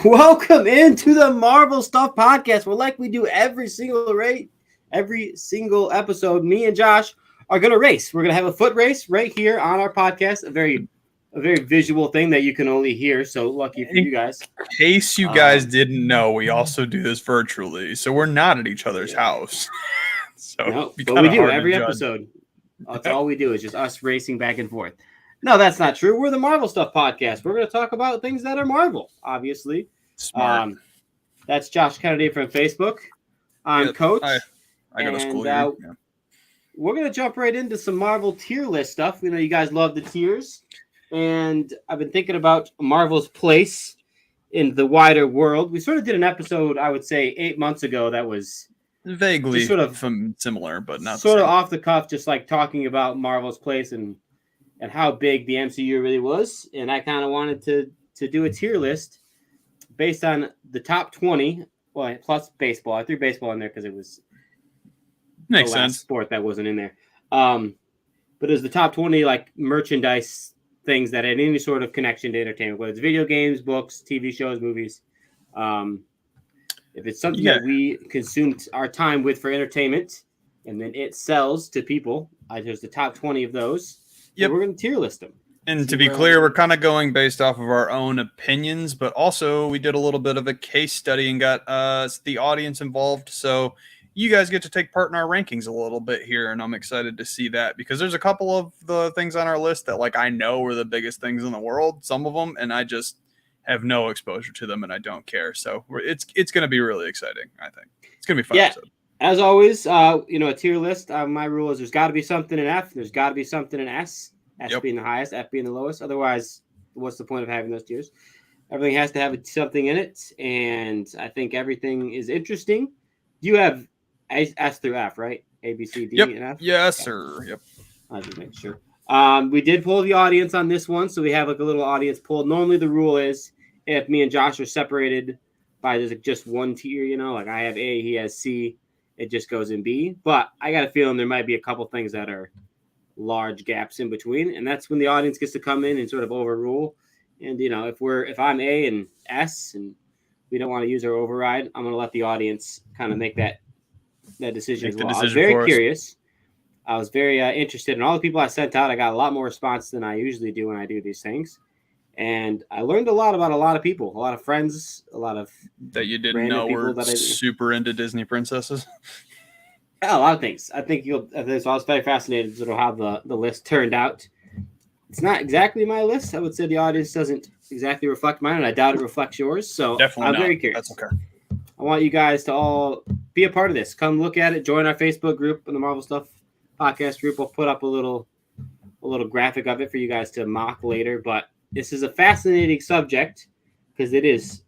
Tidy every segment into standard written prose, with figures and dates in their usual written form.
Welcome into the Marvel Stuff Podcast. Where, like we do every single episode, me and Josh are gonna race. We're gonna have a foot race right here on our podcast. A very visual thing that you can only hear. So lucky for you guys. In case you guys didn't know, we also do this virtually, so we're not at each other's house. No, but we do every episode. That's all we do is just us racing back and forth. No, that's not true. We're the Marvel Stuff Podcast. We're going to talk about things that are Marvel, obviously. Smart. That's Josh Kennedy from Facebook. I'm Coach. I go to school here. Yeah. We're going to jump right into some Marvel tier list stuff. We know you guys love the tiers. And I've been thinking about Marvel's place in the wider world. We sort of did an episode, I would say, 8 months ago that was vaguely sort of similar, but not sort of off the cuff, just like talking about Marvel's place and how big the MCU really was. And I kind of wanted to do a tier list based on the top 20, well, plus baseball. I threw baseball in there because it was makes the last sense sport that wasn't in there. But it was the top 20 like merchandise things that had any sort of connection to entertainment, whether it's video games, books, TV shows, movies. If it's something that we consumed our time with for entertainment, and then it sells to people, there's the top 20 of those. Yep. We're going to tier list them. And to be clear, we're kind of going based off of our own opinions, but also we did a little bit of a case study and got the audience involved. So you guys get to take part in our rankings a little bit here, and I'm excited to see that because there's a couple of the things on our list that I know are the biggest things in the world, some of them, and I just have no exposure to them and I don't care. So it's going to be really exciting, I think. It's going to be fun. Yeah. Episode. As always, a tier list. My rule is there's got to be something in F. There's got to be something in S. S being the highest, F being the lowest. Otherwise, what's the point of having those tiers? Everything has to have something in it, and I think everything is interesting. You have S through F, right? A, B, C, D, and F? Yes, sir. Yep. I'll just make sure. We did poll the audience on this one, so we have a little audience poll. Normally, the rule is if me and Josh are separated by just one tier, I have A, he has C, it just goes in B. But I got a feeling there might be a couple things that are large gaps in between, and that's when the audience gets to come in and sort of overrule. And if I'm A and S and we don't want to use our override, I'm going to let the audience kind of make that decision as well. I was very curious. I was very interested in all the people I sent out. I got a lot more response than I usually do when I do these things. And I learned a lot about a lot of people, a lot of friends, a lot of that you didn't know were super into Disney princesses. Yeah, a lot of things. I think so I was very fascinated to how the list turned out. It's not exactly my list. I would say the audience doesn't exactly reflect mine, and I doubt it reflects yours. So definitely I'm very curious. That's okay. I want you guys to all be a part of this. Come look at it. Join our Facebook group and the Marvel Stuff Podcast group. We'll put up a little graphic of it for you guys to mock later. But this is a fascinating subject because it is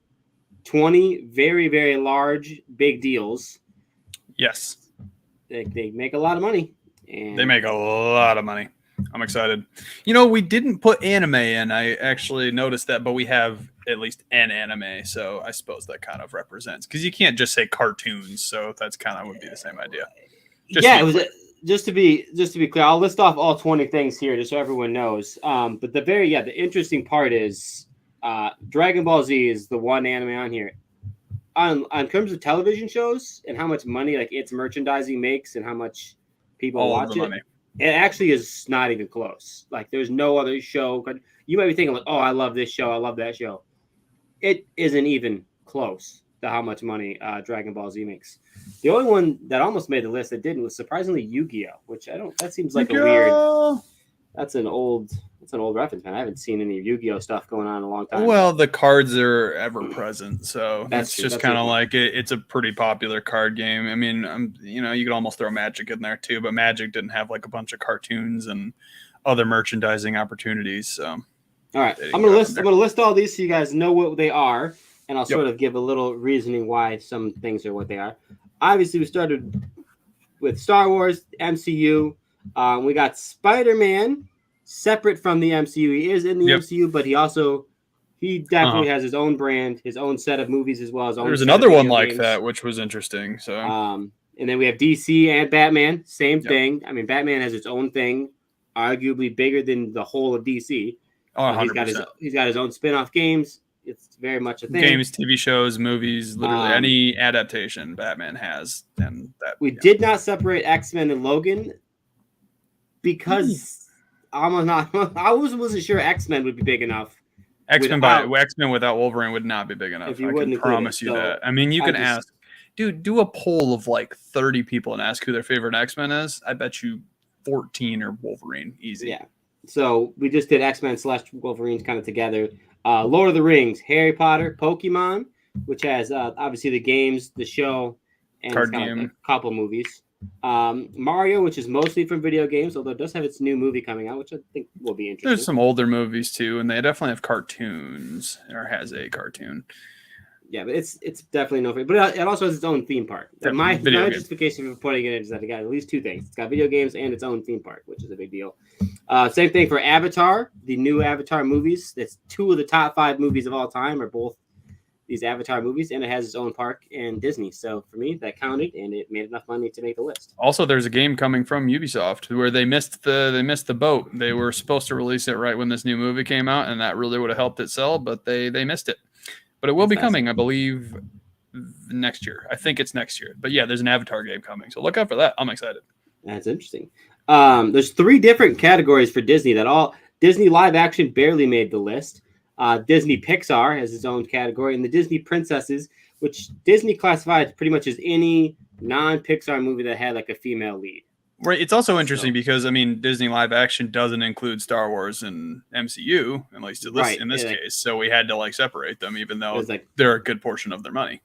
20 very, very large, big deals. Yes. They make a lot of money. And they make a lot of money. I'm excited. We didn't put anime in. I actually noticed that, but we have at least an anime. So I suppose that kind of represents because you can't just say cartoons. So that's kind of would be the same idea. Just to be clear, I'll list off all 20 things here just so everyone knows. But the interesting part is Dragon Ball Z is the one anime on here. On terms of television shows and how much money its merchandising makes and how much people watch it, it actually is not even close. There's no other show. You might be thinking oh, I love this show, I love that show. It isn't even close to how much money Dragon Ball Z makes. The only one that almost made the list that didn't was surprisingly Yu-Gi-Oh, which that seems like a weird. That's an old reference, man. I haven't seen any Yu-Gi-Oh stuff going on in a long time. Well, the cards are ever present, so that's just kind of like it's a pretty popular card game. I mean, you could almost throw Magic in there too, but Magic didn't have a bunch of cartoons and other merchandising opportunities. So, all right, I'm gonna list all these so you guys know what they are, and I'll sort of give a little reasoning why some things are what they are. Obviously, we started with Star Wars, MCU. We got Spider-Man. Separate from the MCU, he is in the MCU, but he definitely has his own brand, his own set of movies as well as. There's another one like that, which was interesting. So, and then we have DC and Batman, same thing. I mean, Batman has its own thing, arguably bigger than the whole of DC. Oh, 100%. He's got his own spin-off games. It's very much a thing. Games, TV shows, movies, literally any adaptation Batman has. And that we did not separate X-Men and Logan because I wasn't sure X-Men would be big enough. X-Men without Wolverine would not be big enough. I can promise you that. I mean, you can ask, dude, do a poll of like 30 people and ask who their favorite X-Men is. I bet you 14 are Wolverine. Easy. Yeah. So we just did X-Men / Wolverines kind of together. Lord of the Rings, Harry Potter, Pokemon, which has obviously the games, the show, and card game. Like a couple movies. Mario, which is mostly from video games, although it does have its new movie coming out, which I think will be interesting. There's some older movies too, and they definitely have cartoons, or has a cartoon. Yeah, but it's definitely no, but it also has its own theme park. My justification for putting it in is that it got at least two things. It's got video games and its own theme park, which is a big deal. Same thing for Avatar, the new Avatar movies. That's 2 of the top 5 movies of all time are both these Avatar movies, and it has its own park and Disney. So for me, that counted, and it made enough money to make the list. Also, there's a game coming from Ubisoft where they missed the boat. They were supposed to release it right when this new movie came out, and that really would have helped it sell, but they missed it. But it will be coming, I believe, next year. I think it's next year. But yeah, there's an Avatar game coming, so look out for that. I'm excited. That's interesting. There's 3 different categories for Disney that all Disney live action barely made the list. Disney Pixar has its own category, and the Disney Princesses, which Disney classified pretty much as any non-Pixar movie that had like a female lead. Right. It's also interesting because, I mean, Disney live action doesn't include Star Wars and MCU, at least in this case. So we had to like separate them, even though they're a good portion of their money.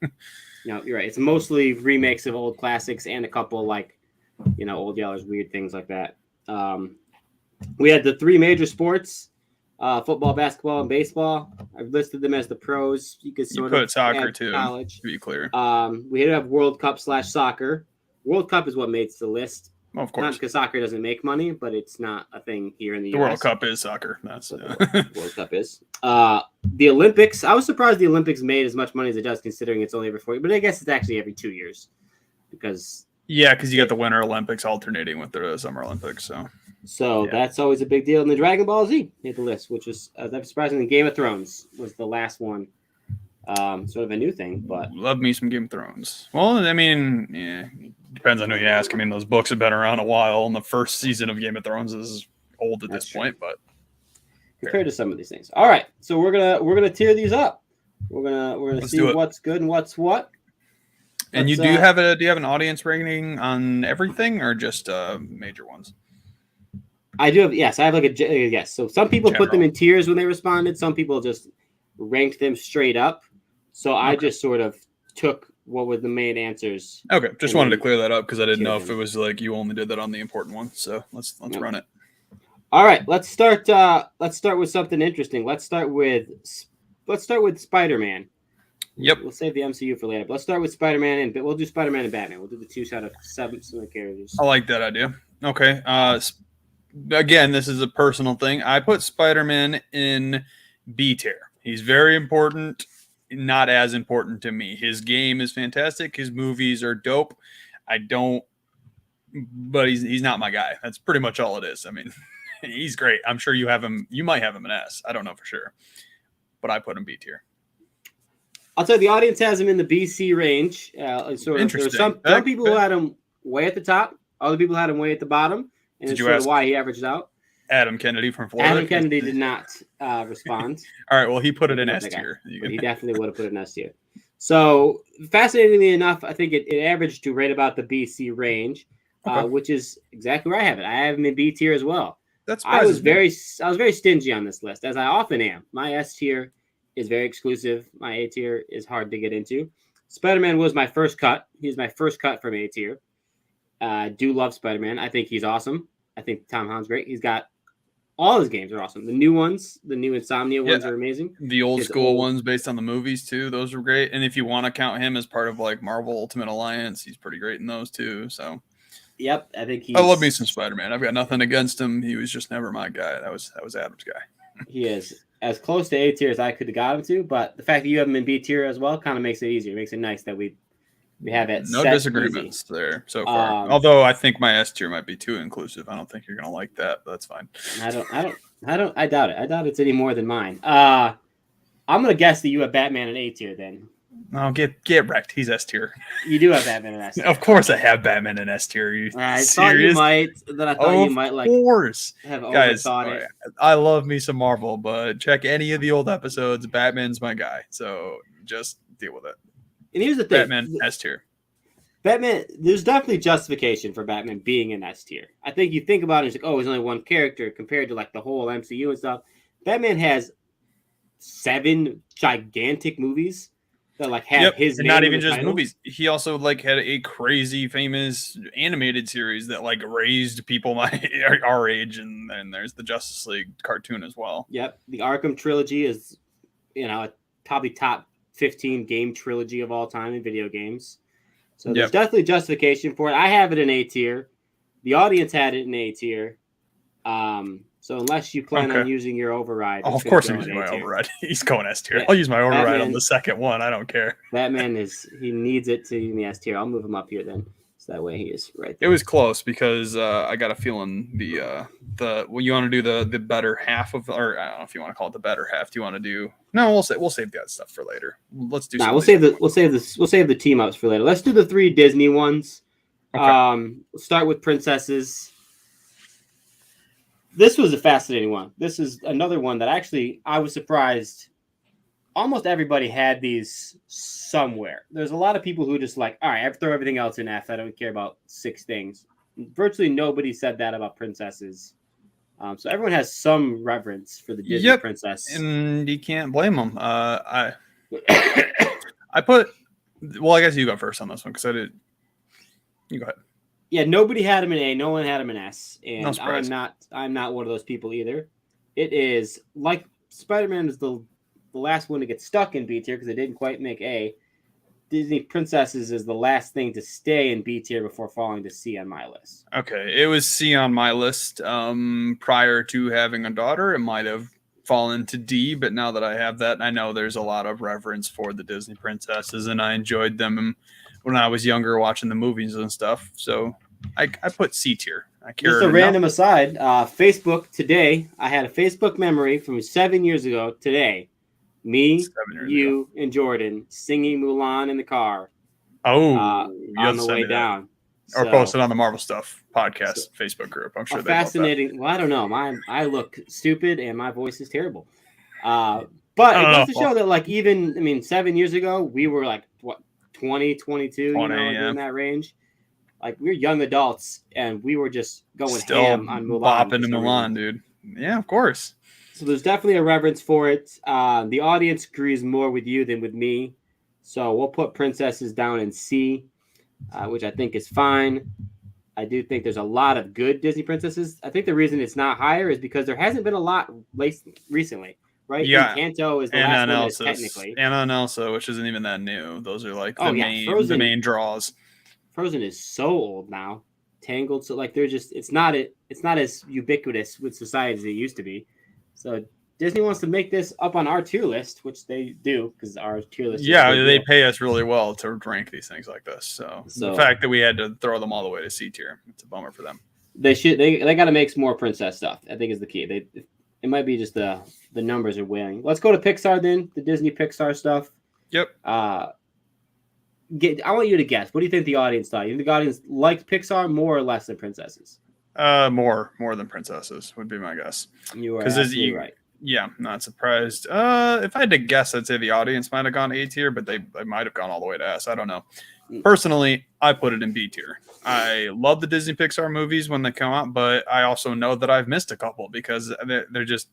No, you're right. It's mostly remakes of old classics and a couple like, Old Yellers, weird things like that. We had the 3 major sports, football, basketball, and baseball. I've listed them as the pros. You could sort of put soccer too, college. To be clear. We did have World Cup / soccer. World Cup is what makes the list. Well, of course. Not because soccer doesn't make money, but it's not a thing here in the US. The World Cup is soccer. That's the World Cup is. The Olympics. I was surprised the Olympics made as much money as it does, considering it's only every 4 years. But I guess it's actually every 2 years, because you got the Winter Olympics alternating with the Summer Olympics. So that's always a big deal. And the Dragon Ball Z made the list, which was surprisingly Game of Thrones was the last one. Sort of a new thing, but love me some Game of Thrones. Well, I mean, yeah, depends on who you ask. I mean, those books have been around a while, and the first season of Game of Thrones is old at this point, but compared to some of these things. All right, so we're gonna tier these up. We're gonna see what's good and what's what. And do you have an audience rating on everything, or just major ones? I do have. Yes, I have like a yes. So some people put them in tiers when they responded. Some people just ranked them straight up. So I just sort of took what were the main answers. Okay, just wanted to clear that up because I didn't know if it was like you only did that on the important ones. So let's run it. All right, let's start with something interesting. Let's start with Spider-Man. Yep. We'll save the MCU for later. But let's start with Spider-Man, and we'll do Spider-Man and Batman. We'll do the 2 out of 7 similar characters. I like that idea. Okay. Again, this is a personal thing. I put Spider-Man in B tier. He's very important, not as important to me. His game is fantastic. His movies are dope. But he's not my guy. That's pretty much all it is. I mean, he's great. I'm sure you have him. You might have him in S. I don't know for sure, but I put him B tier. I'll tell you, the audience has him in the BC range. Interesting. Some people who had him way at the top. Other people had him way at the bottom. And it's sort of why he averaged out. Adam Kennedy from Florida. Adam Kennedy did not respond. All right, well, he put it in S tier. He definitely would have put it in S tier. So, fascinatingly enough, I think it averaged to right about the BC range, which is exactly where I have it. I have him in B tier as well. I was very stingy on this list, as I often am. My S tier is very exclusive. My A tier is hard to get into. Spider-Man was my first cut. He's my first cut from A tier. I do love Spider-Man. I think he's awesome. I think Tom Holland's great. He's got all his games are awesome. The new ones, the new Insomnia ones are amazing. The old school ones based on the movies too, those are great. And if you want to count him as part of like Marvel Ultimate Alliance, he's pretty great in those too. So, yep, I think I love me some Spider-Man. I've got nothing against him. He was just never my guy. That was Adam's guy. He is as close to A tier as I could have got him to, but the fact that you have him in B tier as well kind of makes it easier. It makes it nice that we have it. No disagreements there so far. Although I think my S tier might be too inclusive. I don't think you're gonna like that, but that's fine. I doubt it. I doubt it's any more than mine. I'm gonna guess that you have Batman in A tier. Then Oh, get wrecked. He's S tier. you do have Batman in S tier. Of course, I have Batman in S tier. Are you I serious? thought you might. Then I thought you might Of course, have guys. overthought it. I love me some Marvel, but check any of the old episodes. Batman's my guy, so just deal with it. And here's the thing: Batman S tier. Batman, there's definitely justification for Batman being in S tier. I think you think about it, it's like, oh, he's only one character compared to like the whole MCU and stuff. Batman has 7 gigantic movies that like have his and name not in even the just title. movies. He also like had a crazy famous animated series that like raised people my our age, and then there's the Justice League cartoon as well. Yep, the Arkham trilogy is, probably top 15 game trilogy of all time in video games. So there's definitely justification for it. I have it in A tier. The audience had it in A tier. So unless you plan on using your override, of course I'm using my override. He's going S tier. I'll use my override on the second one. I don't care. Batman he needs it to in the S tier. I'll move him up here then. So that way he is right there. It was close because I got a feeling you want to do the better half of, or I don't know if you want to call it the better half. Do you want to do? No, we'll save that stuff for later. Let's do. We'll save the team ups for later. Let's do the 3 Disney ones. Okay. We'll start with princesses. This was a fascinating one. This is another one that actually I was surprised. Almost everybody had these somewhere. There's a lot of people who just like, all right, I throw everything else in F. I don't care about 6 things. Virtually nobody said that about princesses. So everyone has some reverence for the Disney princess. And you can't blame them. I guess you go first on this one because I did. You go ahead. Yeah, nobody had him in A. No one had him in S. And no surprise. I'm not one of those people either. It is like Spider-Man is the last one to get stuck in B tier because it didn't quite make A. Disney Princesses is the last thing to stay in B tier before falling to C on my list. Okay, it was C on my list prior to having a daughter. It might have fallen to D, but now that I have that, I know there's a lot of reverence for the Disney princesses, and I enjoyed them when I was younger watching the movies and stuff. So I put C tier. I care. Just a random aside, Facebook today, I had a Facebook memory from 7 years ago today. Me, you, and Jordan singing Mulan in the car. On the way down. Or posted on the Marvel Stuff podcast Facebook group. I'm sure fascinating. Well, I don't know. I look stupid and my voice is terrible. But it goes to show that, like, 7 years ago, we were like, what, 20, 22, in that range. Like, we were young adults and we were just going ham on Mulan. Bopping to Mulan, dude. Yeah, of course. So there's definitely a reverence for it. The audience agrees more with you than with me. So we'll put princesses down in C, which I think is fine. I do think there's a lot of good Disney princesses. I think the reason it's not higher is because there hasn't been a lot recently, right? Yeah. Encanto is the last one technically. Anna and Elsa, which isn't even that new. Those are like the main draws. Frozen is so old now. Tangled, so like they're just it's not as ubiquitous with society as it used to be. So Disney wants to make this up on our tier list, which they do because our tier list. Yeah, they pay us really well to rank these things like this. So the fact that we had to throw them all the way to C tier, it's a bummer for them. They got to make some more princess stuff. I think is the key. It might be just the numbers are weighing. Let's go to Pixar then. The Disney Pixar stuff. Yep. I want you to guess. What do you think the audience thought? You think the audience liked Pixar more or less than princesses? More than princesses would be my guess. You are absolutely right. Yeah, not surprised. If I had to guess, I'd say the audience might have gone A tier, but they might have gone all the way to S. I don't know. Personally, I put it in B tier. I love the Disney Pixar movies when they come out, but I also know that I've missed a couple because they're just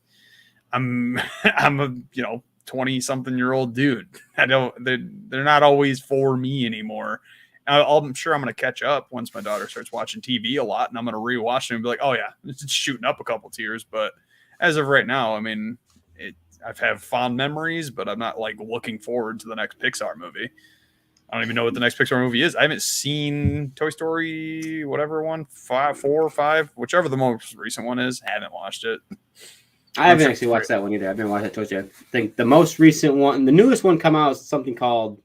I'm a 20-something-year-old dude. They're not always for me anymore. I'm sure I'm going to catch up once my daughter starts watching TV a lot, and I'm going to rewatch it and be like, oh yeah, it's shooting up a couple tiers. But as of right now, I've had fond memories, but I'm not like looking forward to the next Pixar movie. I don't even know what the next Pixar movie is. I haven't seen Toy Story, whatever one, 4 or 5, whichever the most recent one is. I haven't watched it. I haven't actually watched that one either. I've been watching Toy Story. I think the most recent one, the newest one come out is something called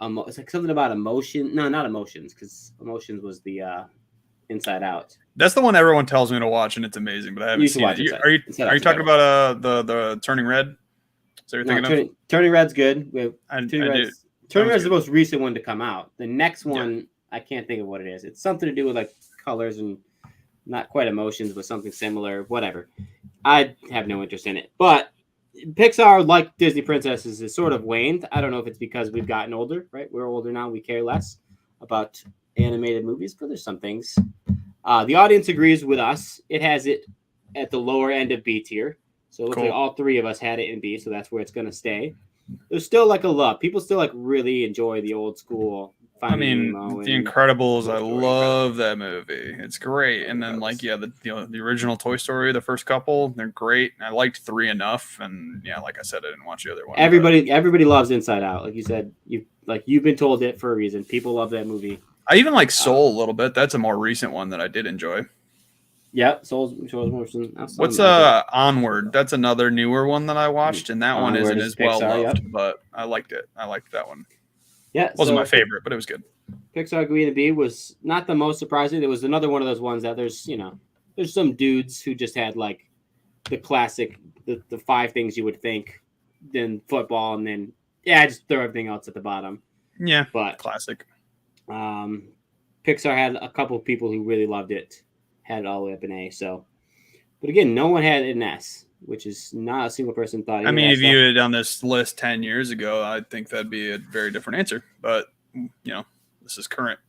it's like something about emotion. No, not emotions, because emotions was the Inside Out. That's the one everyone tells me to watch, and it's amazing, but I haven't seen it. Are you talking about the Turning Red? So you're No, thinking of? Turning Red's good. I Turning do. Red's Turning was Red's the good. most recent one to come out. The next one, I can't think of what it is. It's something to do with like colors and not quite emotions, but something similar. Whatever. I have no interest in it. But Pixar, like Disney princesses, is sort of waned. I don't know if it's because we've gotten older, right? We're older now. We care less about animated movies, but there's some things. The audience agrees with us. It has it at the lower end of B tier. So it looks Cool. like all three of us had it in B, so that's where it's going to stay. There's still like a love. People still like really enjoy the old school. I mean, Nemo The and Incredibles. Toy I Story. love that movie. It's great. And then, Incredibles. the original Toy Story, the first couple, they're great. I liked 3 enough, and yeah, like I said, I didn't watch the other one. Everybody loves Inside Out. Like you said, you've been told it for a reason. People love that movie. I even like Soul a little bit. That's a more recent one that I did enjoy. Yeah, Soul's more. What's Onward? That's another newer one that I watched, and that one Onward isn't is as well Pixar, loved, yep. but I liked it. I liked that one. Yeah, Wasn't my favorite, but it was good. Pixar Green and B was not the most surprising. It was another one of those ones that there's some dudes who just had like the classic, the 5 things you would think, then football, and then just throw everything else at the bottom. Yeah, but classic. Pixar had a couple of people who really loved it, had it all the way up in A. So, but again, no one had it in S, which is not a single person thought. I mean, if you had done this list 10 years ago, I think that'd be a very different answer. But this is current.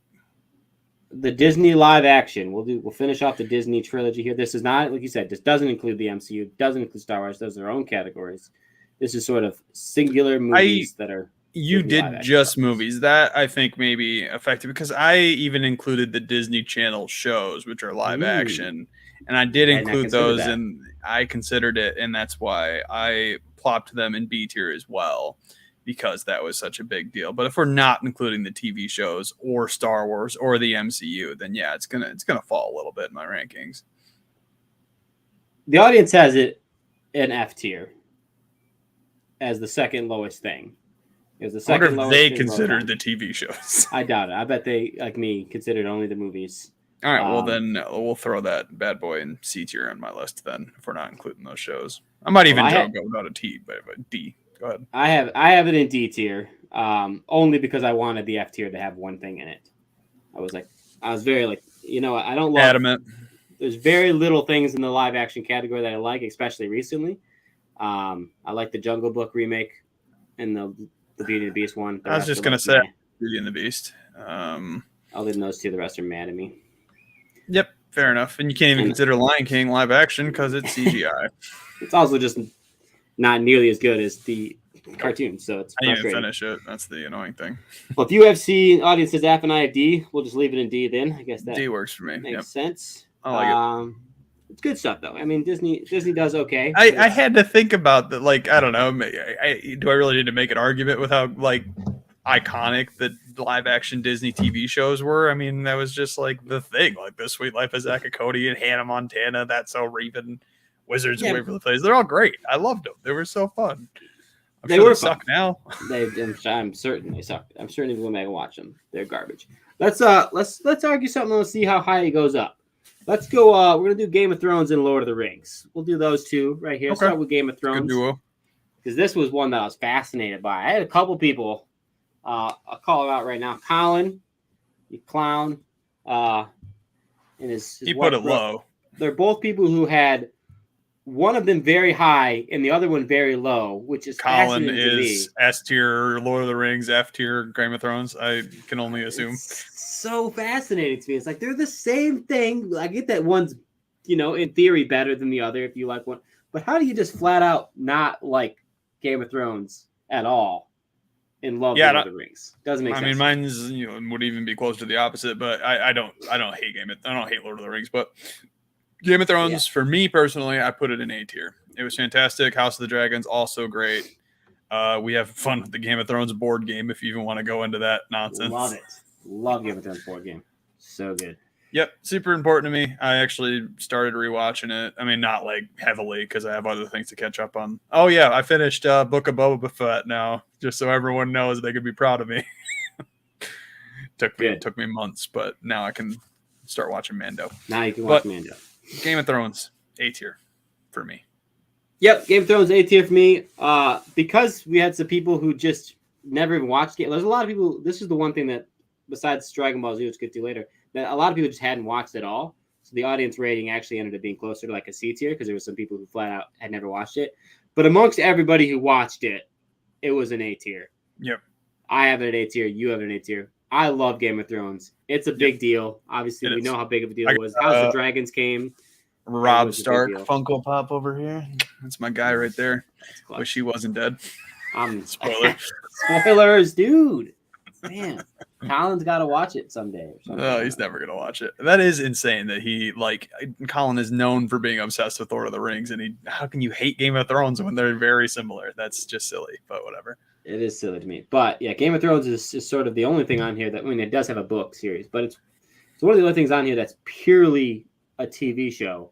The Disney live action. We'll finish off the Disney trilogy here. This is not, like you said, this doesn't include the MCU, doesn't include Star Wars. Those are their own categories. This is sort of singular movies that are. You did just movies. That I think may be effective because I even included the Disney Channel shows, which are live action, and I did include those, and I considered it, and that's why I plopped them in B tier as well, because that was such a big deal. But if we're not including the TV shows or Star Wars or the MCU, then yeah, it's gonna fall a little bit in my rankings. The audience has it in F tier as the second lowest thing. It was the second lowest. They considered the TV shows. I doubt it. I bet they, like me, considered only the movies. All right, well then we'll throw that bad boy in C tier on my list then, if we're not including those shows. I might even go without a T, but D. Go ahead. I have it in D tier, only because I wanted the F tier to have one thing in it. I was very like, I don't love. Adamant. There's very little things in the live action category that I like, especially recently. I like the Jungle Book remake and the Beauty and the Beast one. I was just gonna say Beauty and the Beast. Other than those two, the rest are mad at me. Yep, fair enough. And you can't even consider Lion King live action because it's CGI. It's also just not nearly as good as the cartoon, so it's I didn't frustrating. even finish it. That's the annoying thing. Well, if UFC audience says F and I have D, we'll just leave it in D then. I guess that D works for me. makes sense. I like it. It's good stuff though. I mean, Disney does okay. I had to think about that. Like, I don't know. Do I really need to make an argument with how like iconic the live action Disney TV shows were? I mean, that was just like the thing. Like The Sweet Life of Zack and Cody and Hannah Montana, That's So Raven, Wizards of Waverly Place. They're all great. I loved them. They were so fun. They were suck now. I'm certain they suck. I'm certain if we go back and watch them, they're garbage. Let's argue something. Let's see how high it goes up. Let's go. We're gonna do Game of Thrones and Lord of the Rings. We'll do those two right here. Okay. Start with Game of Thrones. Good duo. Because this was one that I was fascinated by. I had a couple people. I'll call him out right now. Colin, you clown. And his he put it low. They're both people who had one of them very high and the other one very low, which is Colin is S tier Lord of the Rings, F tier Game of Thrones. I can only assume. It's so fascinating to me. It's like they're the same thing. I get that one's, in theory better than the other if you like one. But how do you just flat out not like Game of Thrones at all and love Lord of the Rings? Doesn't make sense. I mean, mine's would even be close to the opposite. But I don't hate I don't hate Lord of the Rings, but Game of Thrones, for me personally, I put it in A tier. It was fantastic. House of the Dragons, also great. We have fun with the Game of Thrones board game if you even want to go into that nonsense. Love it. Love Game of Thrones board game. So good. Yep, super important to me. I actually started rewatching it. I mean, not like heavily because I have other things to catch up on. Oh, yeah, I finished Book of Boba Fett now, just so everyone knows they could be proud of me. Took me months, but now I can start watching Mando. Now you can watch Mando. Game of Thrones, A tier for me. Yep, Game of Thrones A tier for me. Because we had some people who just never even watched it. There's a lot of people. This is the one thing that, besides Dragon Ball Z, which we'll get to later, that a lot of people just hadn't watched at all. So the audience rating actually ended up being closer to like a C tier because there were some people who flat out had never watched it. But amongst everybody who watched it, it was an A tier. Yep. I have it at A tier. You have it at A tier. I love Game of Thrones. It's a big deal. Obviously, we know how big of a deal it was. House of Dragons came. Rob Stark Funko Pop over here. That's my guy right there. Wish he wasn't dead. Spoiler. Spoilers, dude. Man, Colin's got to watch it someday. No, he's never gonna watch it. That is insane. That he Colin is known for being obsessed with Lord of the Rings, and how can you hate Game of Thrones when they're very similar? That's just silly. But whatever. It is silly to me. But yeah, Game of Thrones is sort of the only thing on here that, I mean, it does have a book series, but it's one of the only things on here that's purely a TV show.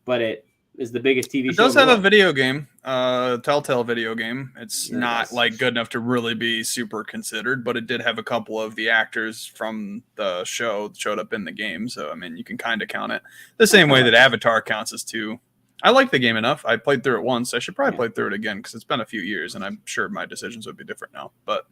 But it is the biggest TV show. It does have a video game, Telltale video game. It's not good enough to really be super considered, but it did have a couple of the actors from the show showed up in the game. So, I mean, you can kind of count it the same way that Avatar counts as two. I like the game enough. I played through it once. I should probably play through it again because it's been a few years, and I'm sure my decisions would be different now. But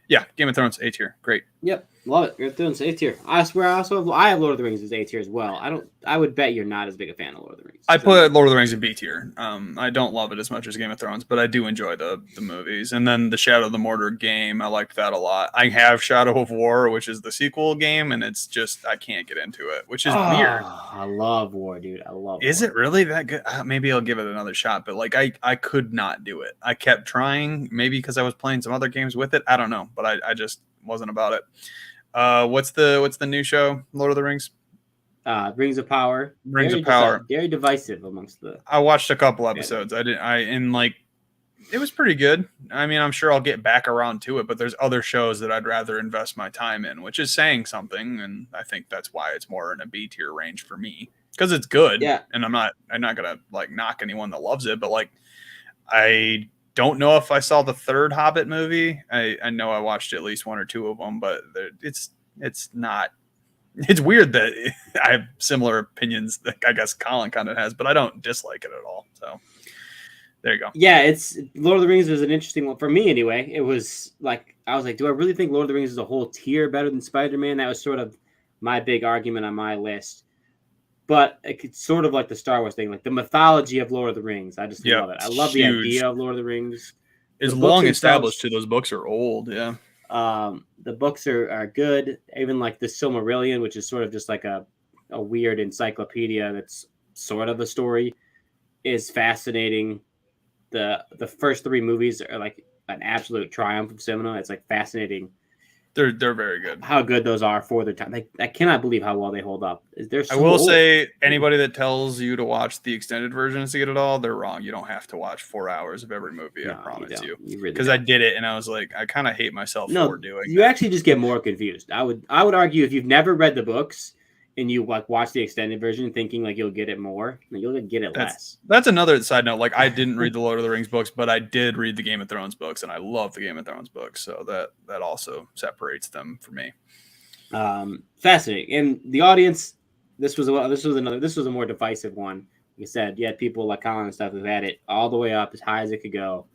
yeah, Game of Thrones A tier, great. Yep, love it. Game of Thrones A tier. I swear, I have Lord of the Rings as A tier as well. I would bet you're not as big a fan of Lord of the Rings. I put Lord of the Rings in B tier. I don't love it as much as Game of Thrones, but I do enjoy the movies. And then the Shadow of the Mordor game, I liked that a lot. I have Shadow of War, which is the sequel game, and it's just I can't get into it, which is weird. I love War, dude. I love. Is it really that good? Maybe I'll give it another shot, but I could not do it. I kept trying, maybe because I was playing some other games with it. I don't know, but I just wasn't about it. What's the new show? Lord of the Rings. Rings of Power. Rings of Power. Very divisive amongst the. I watched a couple episodes. It was pretty good. I mean, I'm sure I'll get back around to it, but there's other shows that I'd rather invest my time in, which is saying something, and I think that's why it's more in a B tier range for me because it's good. Yeah. And I'm not gonna knock anyone that loves it, but I don't know if I saw the third Hobbit movie. I know I watched at least one or two of them, but it's not. It's weird that I have similar opinions that I guess Colin kind of has, but I don't dislike it at all. So there you go. Yeah, it's Lord of the Rings was an interesting one for me anyway. It was I was like, do I really think Lord of the Rings is a whole tier better than Spider-Man? That was sort of my big argument on my list. But it's sort of like the Star Wars thing, like the mythology of Lord of the Rings. I just love it. I love the idea of Lord of the Rings. It's long established too. Those books are old, yeah. The books are good. Even like the Silmarillion, which is sort of just like a weird encyclopedia that's sort of a story, is fascinating. The first three movies are like an absolute triumph of cinema. It's fascinating. They're very good. How good those are for their time. I cannot believe how well they hold up. I will say anybody that tells you to watch the extended versions to get it all, they're wrong. You don't have to watch 4 hours of every movie. No, I promise you. Because I did it and I was like, I kind of hate myself for doing it. You actually just get more confused. I would argue if you've never read the books and you watch the extended version thinking you'll get it more, you'll get it less. That's another side note. I didn't read the Lord of the Rings books, but I did read the Game of Thrones books, and I love the Game of Thrones books. So that also separates them for me. Fascinating. And the audience, this was a more divisive one. Like I said, you had people like Colin and stuff who had it all the way up as high as it could go.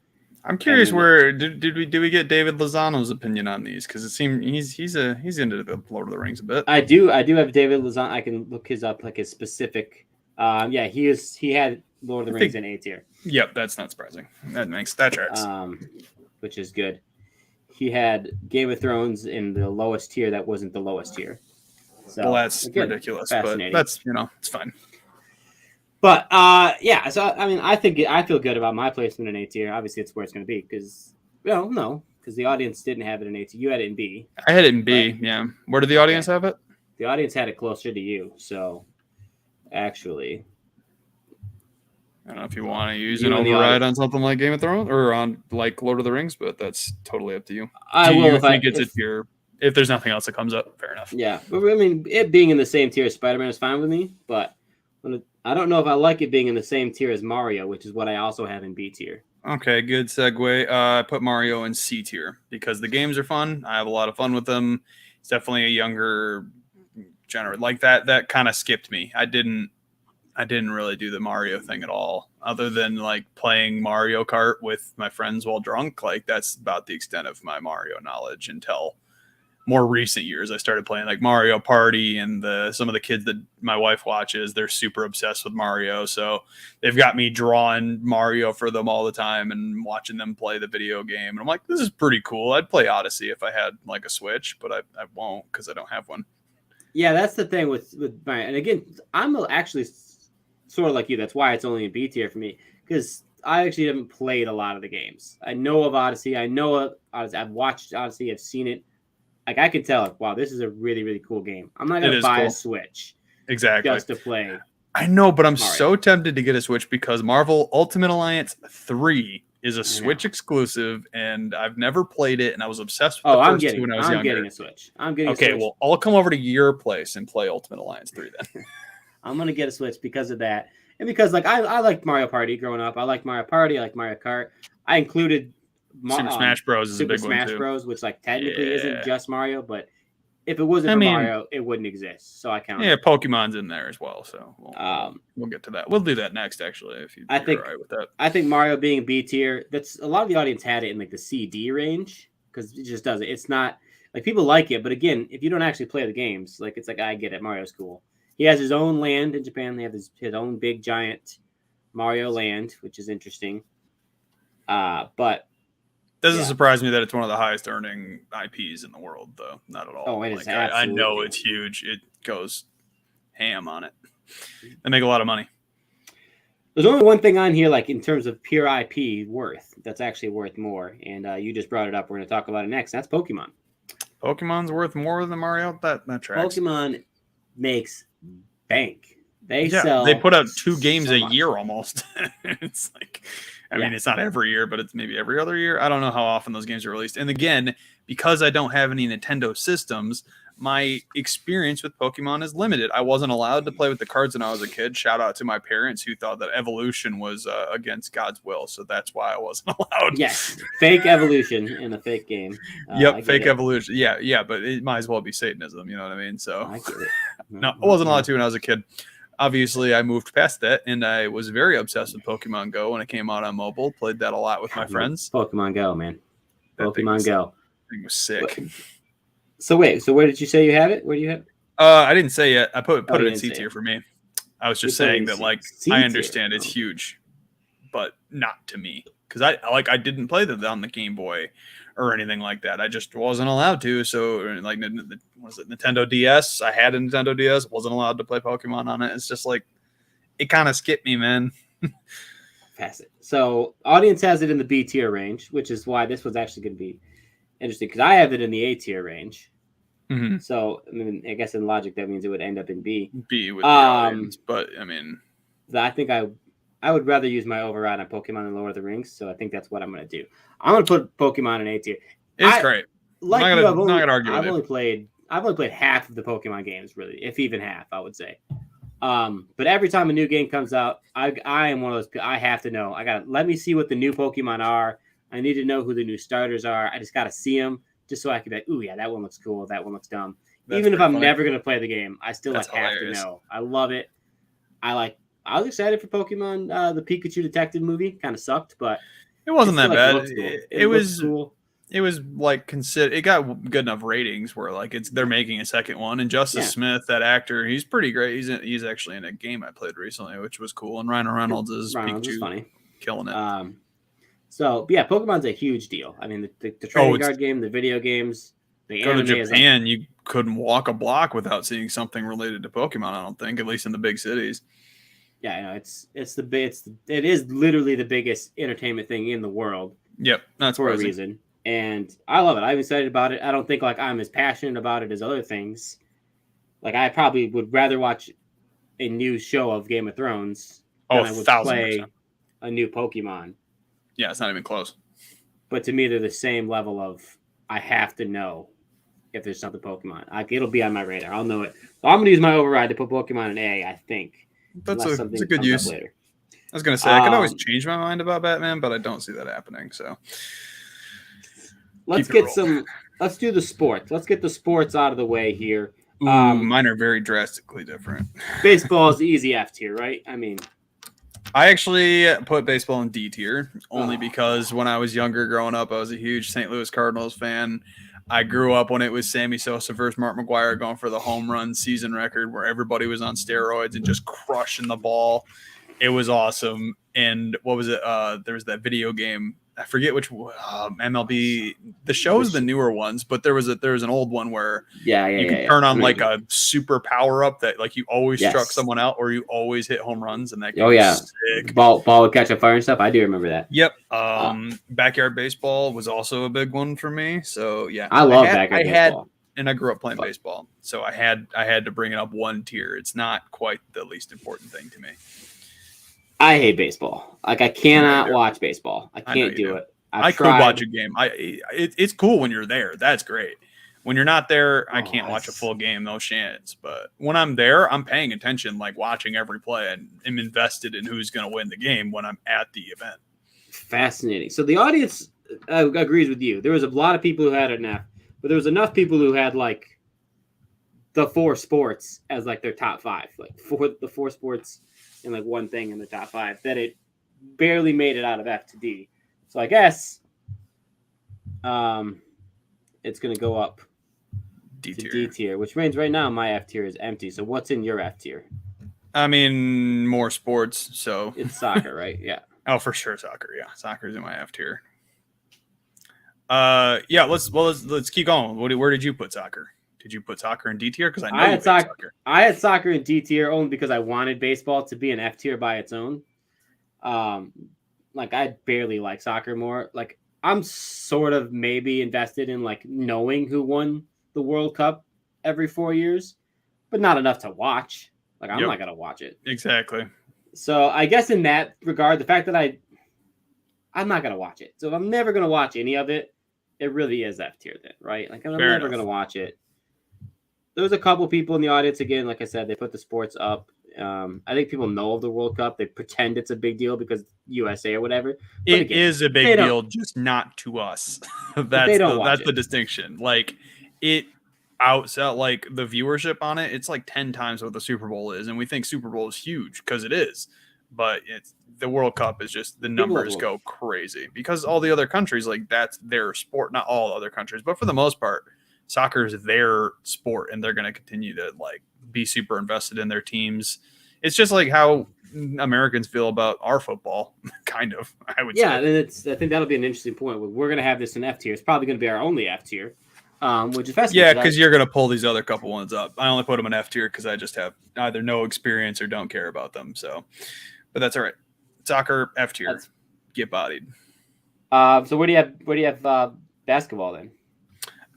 I'm curious where did we get David Lozano's opinion on these? Because it seemed he's into the Lord of the Rings a bit. I do have David Lozano. I can look his up his specific. He had Lord of the Rings in A tier. Yep, that's not surprising. That tracks. Which is good. He had Game of Thrones in the lowest tier. That wasn't the lowest tier. So that's ridiculous. But that's it's fine. But so I mean, I feel good about my placement in A tier. Obviously, it's where it's going to be because because the audience didn't have it in A tier. You had it in B. I had it in B. Yeah. Where did the audience have it? The audience had it closer to you. So actually, I don't know if you want to use an override on something like Game of Thrones or on Lord of the Rings, but that's totally up to you. I will think it's a tier. If there's nothing else that comes up, fair enough. Yeah, but I mean, it being in the same tier as Spider-Man is fine with me, but I don't know if I like it being in the same tier as Mario, which is what I also have in B tier. Okay, good segue. I put Mario in C tier because the games are fun. I have a lot of fun with them. It's definitely a younger genre. That kind of skipped me. I didn't really do the Mario thing at all. Other than like playing Mario Kart with my friends while drunk, like that's about the extent of my Mario knowledge until more recent years. I started playing like Mario Party, and some of the kids that my wife watches, they're super obsessed with Mario. So they've got me drawing Mario for them all the time and watching them play the video game. And I'm like, this is pretty cool. I'd play Odyssey if I had like a Switch, but I won't because I don't have one. Yeah, that's the thing with Mario. And again, I'm actually sort of like you. That's why it's only in B tier for me, because I actually haven't played a lot of the games. I know of Odyssey. I know of Odyssey. I've watched Odyssey. I've seen it. Like, I can tell, wow, this is a really, really cool game. I'm not going to buy a Switch exactly just to play. I know, but I'm Mario. so tempted to get a Switch because Marvel Ultimate Alliance 3 is a Switch exclusive, and I've never played it, and I was obsessed with the first two when I was younger. I'm getting a Switch. Okay, well, I'll come over to your place and play Ultimate Alliance 3 then. I'm going to get a Switch because of that. And because, like, I liked Mario Party growing up. I liked Mario Party. I liked Mario Kart. I included Super Smash Bros. Is a big one, too. Super Smash Bros., which, like, technically isn't just Mario, but if it wasn't for Mario, it wouldn't exist. So I count. Yeah, Pokemon's in there as well, so we'll get to that. We'll do that next, actually, if you're all right with that. I think Mario being B tier, that's a lot of the audience had it in like the CD range because it just doesn't. It's not like people like it, but again, if you don't actually play the games, like it's like I get it. Mario's cool. He has his own land in Japan. They have his own big giant Mario land, which is interesting. But doesn't surprise me that it's one of the highest earning IPs in the world, though. Not at all. Oh, it is. I know it's huge. It goes ham on it. They make a lot of money. There's only one thing on here, like in terms of pure IP worth, that's actually worth more. And you just brought it up. We're going to talk about it next. That's Pokemon. Pokemon's worth more than Mario? That tracks. Pokemon makes bank. They sell. They put out 2 games a year almost. It's like, I mean, it's not every year, but it's maybe every other year. I don't know how often those games are released. And again, because I don't have any Nintendo systems, my experience with Pokemon is limited. I wasn't allowed to play with the cards when I was a kid. Shout out to my parents who thought that evolution was against God's will. So that's why I wasn't allowed. Yes. Fake evolution in a fake game. Yep. Fake evolution. Yeah. But it might as well be Satanism. You know what I mean? So I get it. No, I wasn't allowed to when I was a kid. Obviously, I moved past that, and I was very obsessed with Pokemon Go when it came out on mobile. Played that a lot with my friends. Pokemon Go, man. Pokemon Go. That thing was sick. So wait, so where did you say you have it? Where do you have it? I didn't say yet. I put it in C tier for me. I was just saying that, like, I understand it's huge, but not to me because I didn't play that on the Game Boy or anything like that. I just wasn't allowed to. So, like, was it Nintendo DS? I had a Nintendo DS. Wasn't allowed to play Pokemon on it. It's just like it kind of skipped me, man. Pass it. So, audience has it in the B tier range, which is why this was actually going to be interesting because I have it in the A tier range. Mm-hmm. So, I mean, I guess in logic that means it would end up in B. B with the audience, but I mean, I think I would rather use my override on Pokemon than Lord of the Rings, so I think that's what I'm going to do. I'm going to put Pokemon in A tier. It's great. Like I'm not going to argue with I've only played half of the Pokemon games, really, if even half, I would say. But every time a new game comes out, I am one of those. I have to know. I got to let me see what the new Pokemon are. I need to know who the new starters are. I just got to see them just so I can be like, ooh, yeah, that one looks cool. That one looks dumb. Even if I'm never going to play the game, I still have to know. I love it. I was excited for Pokemon. The Pikachu Detective movie kind of sucked, but it wasn't that bad. Cool. It was cool. It was like it got good enough ratings where like they're making a second one. And Justice Smith, that actor, he's pretty great. He's actually in a game I played recently, which was cool. And Ryan Reynolds is Pikachu, funny, killing it. So yeah, Pokemon's a huge deal. I mean, the trading card game, the video games, the go to Japan, you couldn't walk a block without seeing something related to Pokemon. I don't think, at least in the big cities. Yeah, I know it is literally the biggest entertainment thing in the world. Yep, that's for a reason, and I love it. I'm excited about it. I don't think like I'm as passionate about it as other things. Like I probably would rather watch a new show of Game of Thrones than I would play a new Pokemon. Yeah, it's not even close. But to me, they're the same level of I have to know if there's something Pokemon. It'll be on my radar. I'll know it. So I'm going to use my override to put Pokemon in A, I think. That's a good use. I was going to say, I can always change my mind about Batman, but I don't see that happening. So let's do the sports. Let's get the sports out of the way here. Mine are very drastically different. Baseball is easy F tier, right? I mean, I actually put baseball in D tier only because when I was younger growing up, I was a huge St. Louis Cardinals fan. I grew up when it was Sammy Sosa versus Mark McGwire going for the home run season record where everybody was on steroids and just crushing the ball. It was awesome. And what was it? There was that video game. I forget which MLB. The show's the newer ones, but there was an old one where you could turn on like a super power up that like you always struck someone out or you always hit home runs, and that game was sick. Ball would catch on fire and stuff. I do remember that. Yep. Backyard baseball was also a big one for me. So yeah, I love backyard baseball. And I grew up playing baseball, so I had to bring it up one tier. It's not quite the least important thing to me. I hate baseball. Like I cannot watch baseball. I can't do it. I could watch a game. It's cool when you're there. That's great. When you're not there, I can't watch a full game. No chance. But when I'm there, I'm paying attention, like watching every play, and am invested in who's going to win the game when I'm at the event. Fascinating. So the audience agrees with you. There was a lot of people who had it now, but there was enough people who had like the 4 sports as like their top 5, like the 4 sports and like one thing in the top 5 that it barely made it out of F to D. So I guess it's going to go up to D tier, which means right now my F tier is empty. So what's in your F tier? I mean, more sports. So it's soccer, right? Yeah. Oh, for sure, soccer. Yeah, soccer's in my F tier. Yeah. Let's keep going. Where did you put soccer? Did you put soccer in D tier? Because I had soccer. I had soccer in D tier only because I wanted baseball to be an F tier by its own. Like I barely like soccer more. Like I'm sort of maybe invested in like knowing who won the World Cup every 4 years, but not enough to watch. Like I'm not gonna watch it. Exactly. So I guess in that regard, the fact that I'm not gonna watch it. So if I'm never gonna watch any of it, it really is F tier then, right? Like I'm never gonna watch it. There's a couple people in the audience, again, like I said, they put the sports up. I think people know of the World Cup. They pretend it's a big deal because USA or whatever. But it is a big deal, just not to us. That's the distinction. Like it outside, like the viewership on it, it's like 10 times what the Super Bowl is, and we think Super Bowl is huge because it is. But it's the World Cup is just the numbers go crazy because all the other countries, like that's their sport. Not all other countries, but for the most part, soccer is their sport, and they're going to continue to like be super invested in their teams. It's just like how Americans feel about our football, kind of. I would say. Yeah, and I think that'll be an interesting point. We're going to have this in F tier. It's probably going to be our only F tier, which is fascinating. Yeah, because you're going to pull these other couple ones up. I only put them in F tier because I just have either no experience or don't care about them. So, but that's all right. Soccer F tier, get bodied. So where do you have basketball then?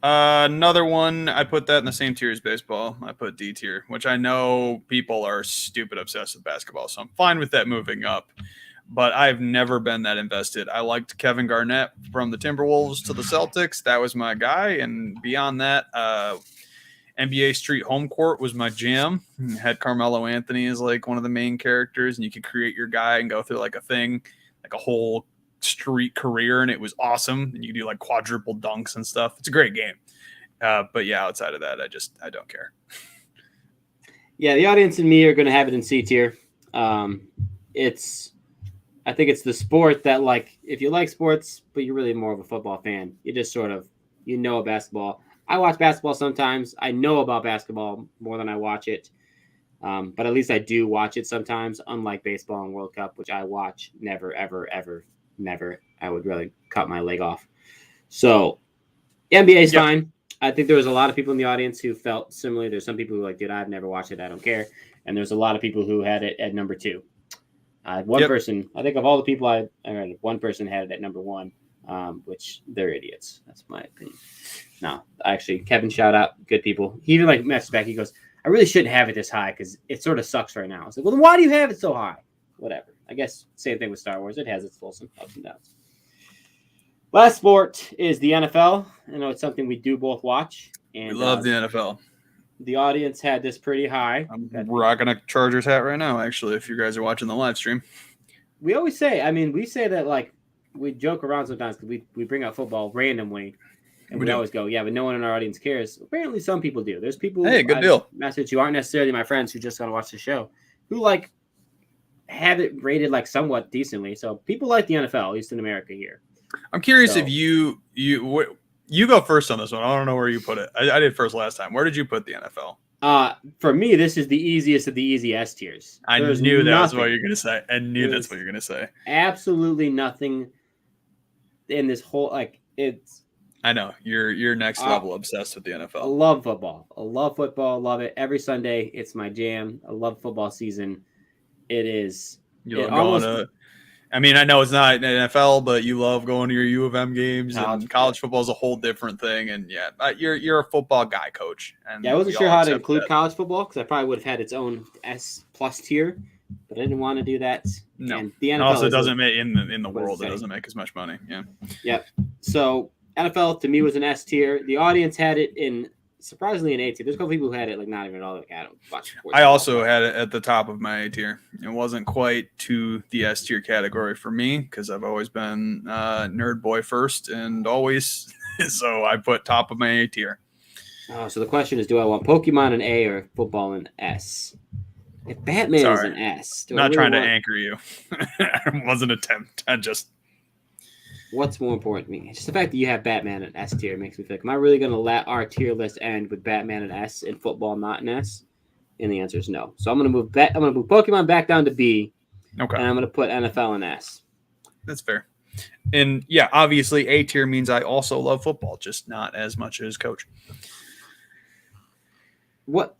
Another one, I put that in the same tier as baseball. I put D tier, which I know people are stupid obsessed with basketball, so I'm fine with that moving up. But I've never been that invested. I liked Kevin Garnett from the Timberwolves to the Celtics. That was my guy. And beyond that, NBA Street Home Court was my jam. Had Carmelo Anthony as like one of the main characters, and you could create your guy and go through like a thing, like a whole street career, and it was awesome. And you do like quadruple dunks and stuff. It's a great game. But yeah, outside of that, I don't care. Yeah, the audience and me are going to have it in C tier. I think it's the sport that, like, if you like sports, but you're really more of a football fan, you just sort of, basketball. I watch basketball sometimes. I know about basketball more than I watch it. But at least I do watch it sometimes, unlike baseball and World Cup, which I watch never, ever, ever, never. I would really cut my leg off. So NBA is fine. I think there was a lot of people in the audience who felt similarly. There's some people who dude, I've never watched it. I don't care. And there's a lot of people who had it at number 2. One person, I think of all the people I read, one person had it at number 1, which they're idiots. That's my opinion. No, actually, Kevin, shout out, good people. He even messaged back. He goes, I really shouldn't have it this high because it sort of sucks right now. I was like, well, then why do you have it so high? Whatever. I guess same thing with Star Wars. It has its fulsome ups and downs. Last sport is the NFL. I know it's something we do both watch. And we love the NFL. The audience had this pretty high. I'm rocking a Chargers hat right now, actually, if you guys are watching the live stream. We always say, we say that like we joke around sometimes because we bring up football randomly. And we always go, yeah, but no one in our audience cares. Apparently some people do. There's people good deal. Message who aren't necessarily my friends who just got to watch the show, who like have it rated like somewhat decently. So people like the NFL, at least in America here. I'm curious So- if you go first on this one. I don't know where you put it. I did first last time. Where did you put the NFL? For me, this is the easiest of the easy S tiers. I There's knew that was nothing. what you're going to say. I knew There's that's what you're going to say. Absolutely nothing in this whole it's. I know you're next level obsessed with the NFL. I love football. I love it every Sunday. It's my jam. I love football season. It is. I mean, I know it's not NFL, but you love going to your U of M games, and college football is a whole different thing. And yeah, you're a football guy, coach. And I wasn't sure how to include college football because I probably would have had its own S+ tier, but I didn't want to do that. No, and the NFL also doesn't make in the world. It doesn't make as much money. Yeah. Yep. So NFL to me was an S tier. The audience had it in surprisingly an A tier. There's a couple people who had it like not even all like I don't watch sports. I also had it at the top of my A tier. It wasn't quite to the S tier category for me because I've always been nerd boy first and always so I put top of my A tier. So the question is, do I want Pokemon in A or football in S? If Batman is an S, not trying to anchor you. It wasn't an attempt. I just. What's more important to me? Just the fact that you have Batman in S tier makes me think, am I really going to let our tier list end with Batman in S and football not in S? And the answer is no. So I'm going to move Pokemon back down to B. Okay. And I'm going to put NFL in S. That's fair. And yeah, obviously A tier means I also love football, just not as much as coach.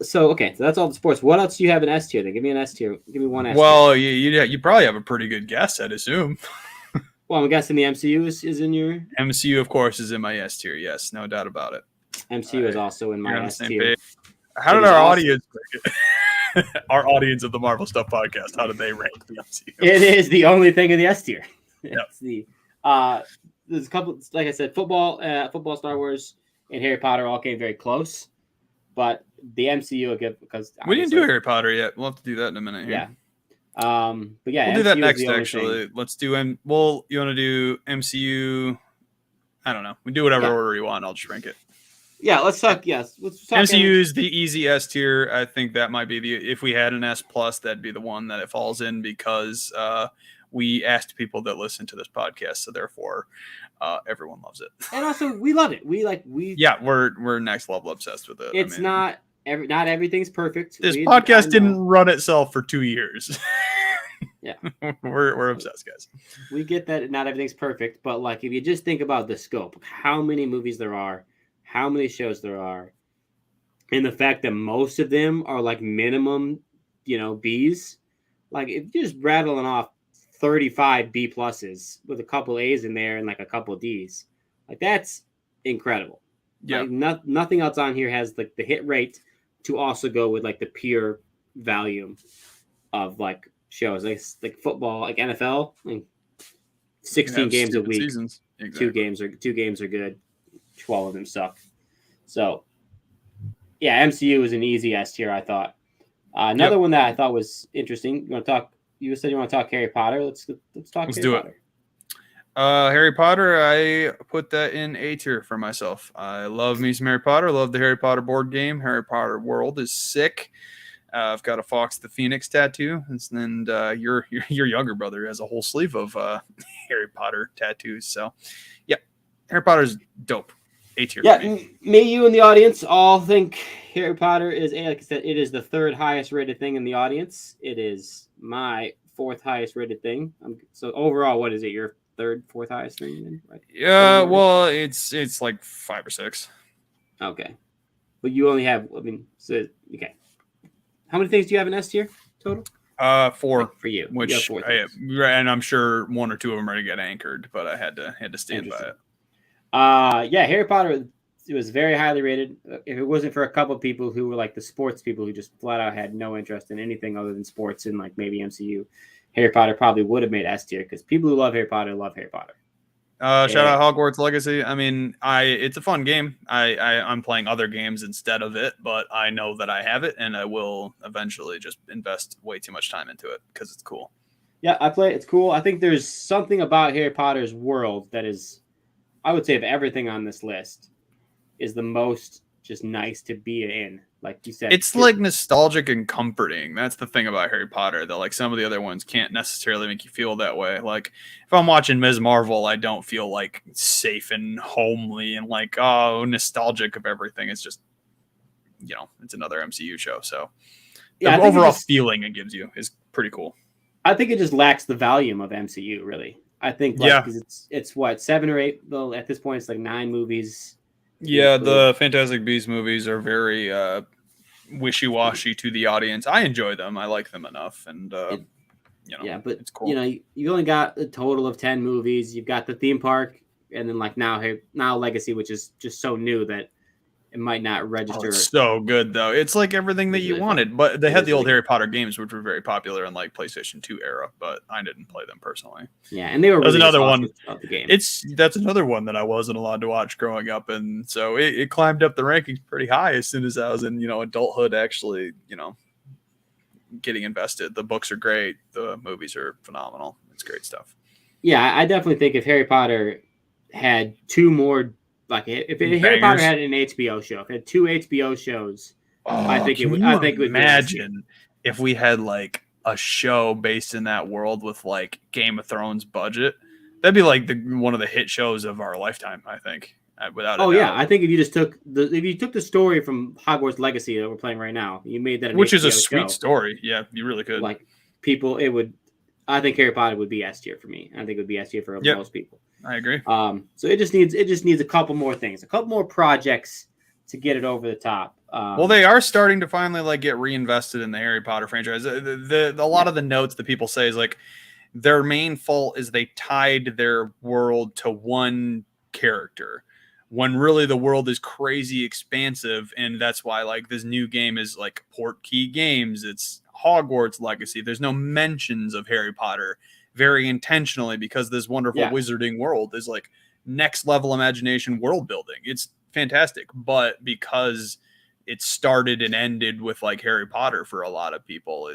So that's all the sports. What else do you have in S tier? Then give me an S tier. Give me one S. Well, you probably have a pretty good guess, I'd assume. Well, I'm guessing the MCU is in your MCU, of course, is in my S tier. Yes, no doubt about it. MCU is also in my S tier. How did our audience our audience of the Marvel Stuff podcast, how did they rank the MCU? It is the only thing in the S tier. Yep. There's a couple, like I said, football, Star Wars, and Harry Potter all came very close, but the MCU again because we didn't do Harry Potter yet. We'll have to do that in a minute. Here. Yeah. But yeah, we'll do that next. Actually, thing. Let's do you want to do MCU? I don't know. We do whatever order you want. I'll just rank it. Yeah, let's talk. Yes, let's talk. MCU is the easy S tier. I think that might be if we had an S plus, that'd be the one that it falls in because we asked people that listen to this podcast, so therefore everyone loves it. And also, we love it. We're next level obsessed with it. It's not everything's perfect. This podcast didn't run itself for 2 years. Yeah, we're obsessed, guys. We get that not everything's perfect, but like if you just think about the scope, how many movies there are, how many shows there are, and the fact that most of them are like minimum, Bs. Like if you're just rattling off 35 B pluses with a couple A's in there and like a couple D's, like that's incredible. Yeah, like, nothing else on here has like the hit rate to also go with like the pure volume of like shows like football, like NFL, like 16 games a week. Seasons. Exactly. Two games are good. 12 of them suck. So yeah, MCU is an easy S tier, I thought. Another one that I thought was interesting. You said you want to talk Harry Potter. Let's talk Harry Potter. Harry Potter, I put that in A tier for myself. I love me some Harry Potter. Love the Harry Potter board game. Harry Potter World is sick. I've got a Fox the Phoenix tattoo, and your younger brother has a whole sleeve of Harry Potter tattoos. So, yeah, Harry Potter's dope. A tier. Yeah, me, you, and the audience all think Harry Potter is like I said, it is the third highest rated thing in the audience. It is my fourth highest rated thing. So overall, what is it? Your third, fourth highest thing? Right? Yeah, well, it's like 5 or 6. Okay, but you only have. Okay. How many things do you have in S tier total? 4 for you. Which and I'm sure 1 or 2 of them are to get anchored, but I had to stand by it. Yeah, Harry Potter was very highly rated. If it wasn't for a couple of people who were like the sports people who just flat out had no interest in anything other than sports and like maybe MCU, Harry Potter probably would have made S tier because people who love Harry Potter love Harry Potter. Shout out Hogwarts Legacy. I mean, it's a fun game. I'm playing other games instead of it, but I know that I have it, and I will eventually just invest way too much time into it because it's cool. Yeah, I play. It's cool. I think there's something about Harry Potter's world that is, I would say, of everything on this list, is the most just nice to be in. Like you said, It's like nostalgic and comforting. That's the thing about Harry Potter, that like some of the other ones can't necessarily make you feel that way. Like if I'm watching Ms. Marvel, I don't feel like safe and homely and like, oh, nostalgic of everything. It's just, it's another MCU show. So the overall feeling it gives you is pretty cool. I think it just lacks the volume of MCU, really. I think, because it's what, 7 or 8. Well, at this point, it's like 9 movies. Yeah, the Fantastic Beasts movies are very wishy-washy to the audience. I enjoy them. I like them enough, and but it's cool. You only got a total of 10 movies. You've got the theme park, and then like now Legacy, which is just so new that it might not register. It's so good though. It's like everything that you wanted. But they had the old Harry Potter games, which were very popular in like PlayStation 2 era, but I didn't play them personally. Yeah, and they were really another one of the game. That's another one that I wasn't allowed to watch growing up, and so it climbed up the rankings pretty high as soon as I was in adulthood. Actually, getting invested. The books are great. The movies are phenomenal. It's great stuff. Yeah, I definitely think if Harry Potter had 2 more. Like if Harry Potter had an HBO show, if it had 2 HBO shows, I think it would. I think it would. Imagine if we had like a show based in that world with like Game of Thrones budget. That'd be like one of the hit shows of our lifetime. I think, without. I think if you just took the story from Hogwarts Legacy that we're playing right now, you made that which is a sweet story. Yeah, you really could. Like people, it would. I think Harry Potter would be S tier for me. I think it would be S tier for most people. I agree. So it just needs a couple more things, a couple more projects to get it over the top. Well, they are starting to finally like get reinvested in the Harry Potter franchise. A lot of the notes that people say is like their main fault is they tied their world to one character, when really the world is crazy expansive, and that's why like this new game is like Portkey Games. It's Hogwarts Legacy. There's no mentions of Harry Potter. Very intentionally, because this wonderful wizarding world is like next level imagination world building. It's fantastic, but because it started and ended with like Harry Potter for a lot of people,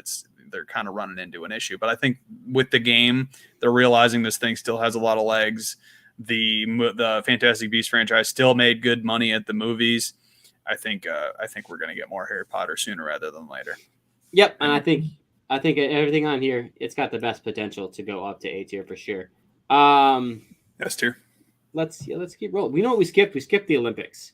they're kind of running into an issue. But I think with the game, they're realizing this thing still has a lot of legs. The Fantastic Beasts franchise still made good money at the movies. I think we're going to get more Harry Potter sooner rather than later. Yep, and I think everything on here, it's got the best potential to go up to A tier for sure. S tier. Let's keep rolling. We know what we skipped. We skipped the Olympics.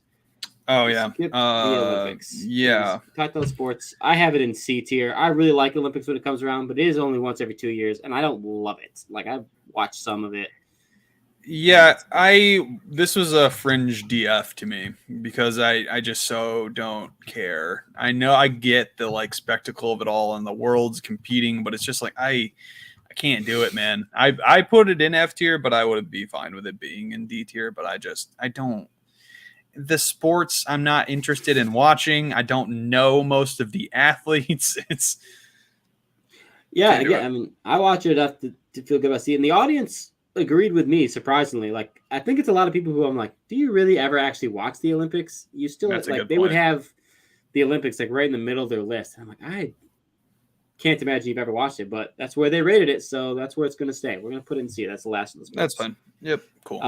Oh yeah. The Olympics. Yeah. Talk those sports. I have it in C tier. I really like Olympics when it comes around, but it is only once every 2 years, and I don't love it. Like I've watched some of it. Yeah, this was a fringe DF to me because I just so don't care. I know I get the like spectacle of it all and the world's competing, but it's just like I can't do it, man. I put it in F tier, but I would be fine with it being in D tier, but I don't. The sports I'm not interested in watching. I don't know most of the athletes. I mean, I watch it enough to feel good about seeing. The audience agreed with me, surprisingly. Like I think it's a lot of people who I'm like, do you really ever actually watch the Olympics? You still they would have the Olympics like right in the middle of their list. And I'm like, I can't imagine you've ever watched it, but that's where they rated it, so that's where it's going to stay. We're going to put it in C. That's the last of the sports. That's fine. Yep, cool.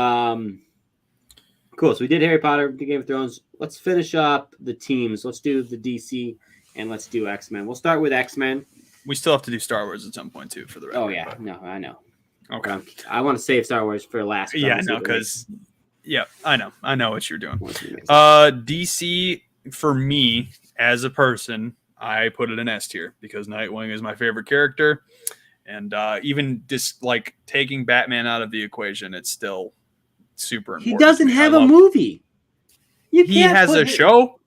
Cool. So we did Harry Potter, the Game of Thrones. Let's finish up the teams. Let's do the DC and let's do X-Men. We'll start with X-Men. We still have to do Star Wars at some point too, for the record. Oh yeah, but... no, I know. Okay. I want to save Star Wars for last. Yeah, no, because I know what you're doing. DC for me as a person, I put it in S tier because Nightwing is my favorite character, and even just like taking Batman out of the equation, it's still super important. He doesn't have a movie. He has a show.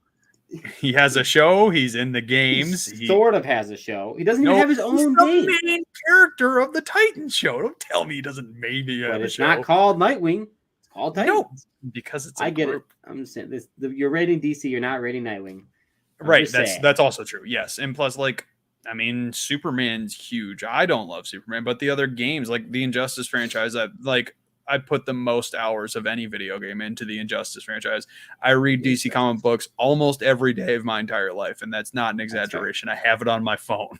He has a show. He's in the games. He sort of has a show. He doesn't even have his own game. He's the main character of the Titans show. Don't tell me he doesn't maybe have a show. It's not called Nightwing. It's called Titans. No, because it's a get group. it. I'm just saying this. You're rating DC. You're not rating Nightwing. Right. That's also true. Yes. And plus, like, I mean, Superman's huge. I don't love Superman, but the other games, like the Injustice franchise, I put the most hours of any video game into the Injustice franchise. I read DC comic books almost every day of my entire life, and that's not an exaggeration. I have it on my phone.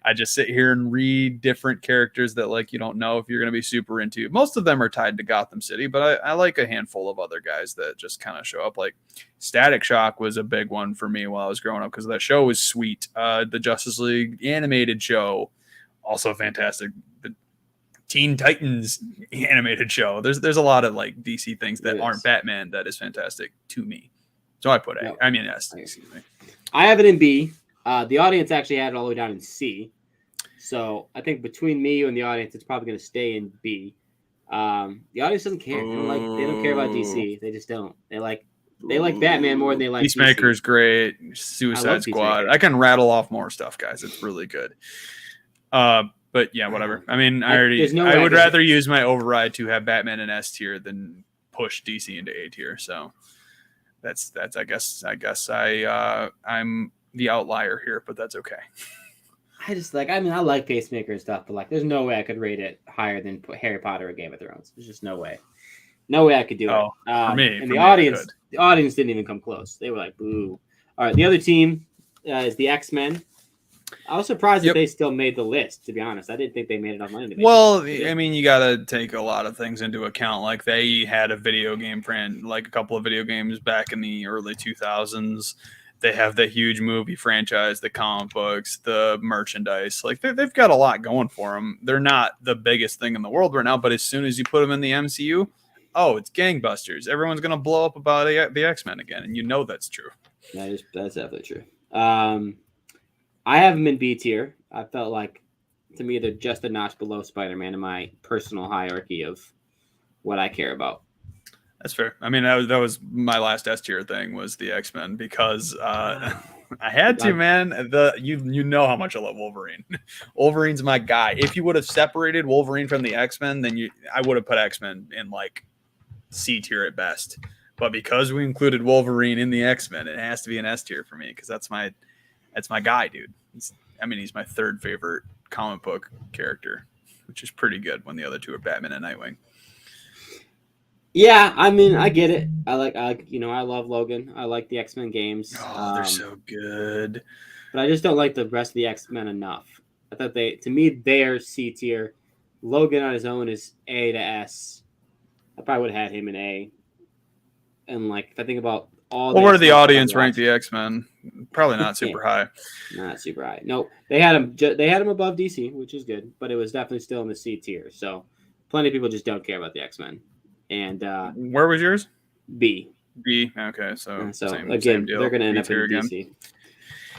I just sit here and read different characters that like you don't know if you're going to be super into. Most of them are tied to Gotham City, but I like a handful of other guys that just kind of show up. Like Static Shock was a big one for me while I was growing up because that show was sweet. The Justice League animated show, also fantastic. The Teen Titans animated show. There's a lot of like DC things that aren't Batman that is fantastic to me. So I put A. I mean S. Excuse me. I have it in B. The audience actually had it all the way down in C. So I think between me and the audience, it's probably going to stay in B. The audience doesn't care. They don't care about DC. They just don't. They like Batman more than they like Peacemaker's DC. Great. Suicide Squad. I can rattle off more stuff, guys. It's really good. But yeah, whatever. I mean, I would rather use my override to have Batman in S tier than push DC into A tier. So that's I guess I'm the outlier here, but that's okay. I like Pacemaker and stuff, but like there's no way I could rate it higher than Harry Potter or Game of Thrones. There's just no way. No way I could do it. For me. And the audience didn't even come close. They were like, boo. All right, the other team is the X-Men. I was surprised that they still made the list, to be honest. I didn't think they made enough money to make it. I mean, you got to take a lot of things into account. Like they had a video game like a couple of video games back in the early 2000s. They have the huge movie franchise, the comic books, the merchandise. Like they've got a lot going for them. They're not the biggest thing in the world right now, but as soon as you put them in the MCU, it's gangbusters. Everyone's going to blow up about the X-Men again, and you know that's true. That's definitely true. I have them in B tier. I felt like, to me, they're just a notch below Spider-Man in my personal hierarchy of what I care about. That's fair. I mean, that was my last S tier thing was the X-Men because I had to, man. You know how much I love Wolverine. Wolverine's my guy. If you would have separated Wolverine from the X-Men, then I would have put X-Men in like C tier at best. But because we included Wolverine in the X-Men, it has to be an S tier for me because that's my guy, dude. He's my third favorite comic book character, which is pretty good when the other two are Batman and Nightwing. Yeah, I mean, I get it. I love Logan. I like the X-Men games. They're so good. But I just don't like the rest of the X-Men enough. I thought they're C tier. Logan on his own is A to S. I probably would have had him in A. And like, if I think about where did the audience rank the X-Men? Probably not super high. Not super high. No, they had him above DC, which is good, but it was definitely still in the C tier. So plenty of people just don't care about the X-Men. And where was yours? B. Okay, so same deal. They're going to end up in DC.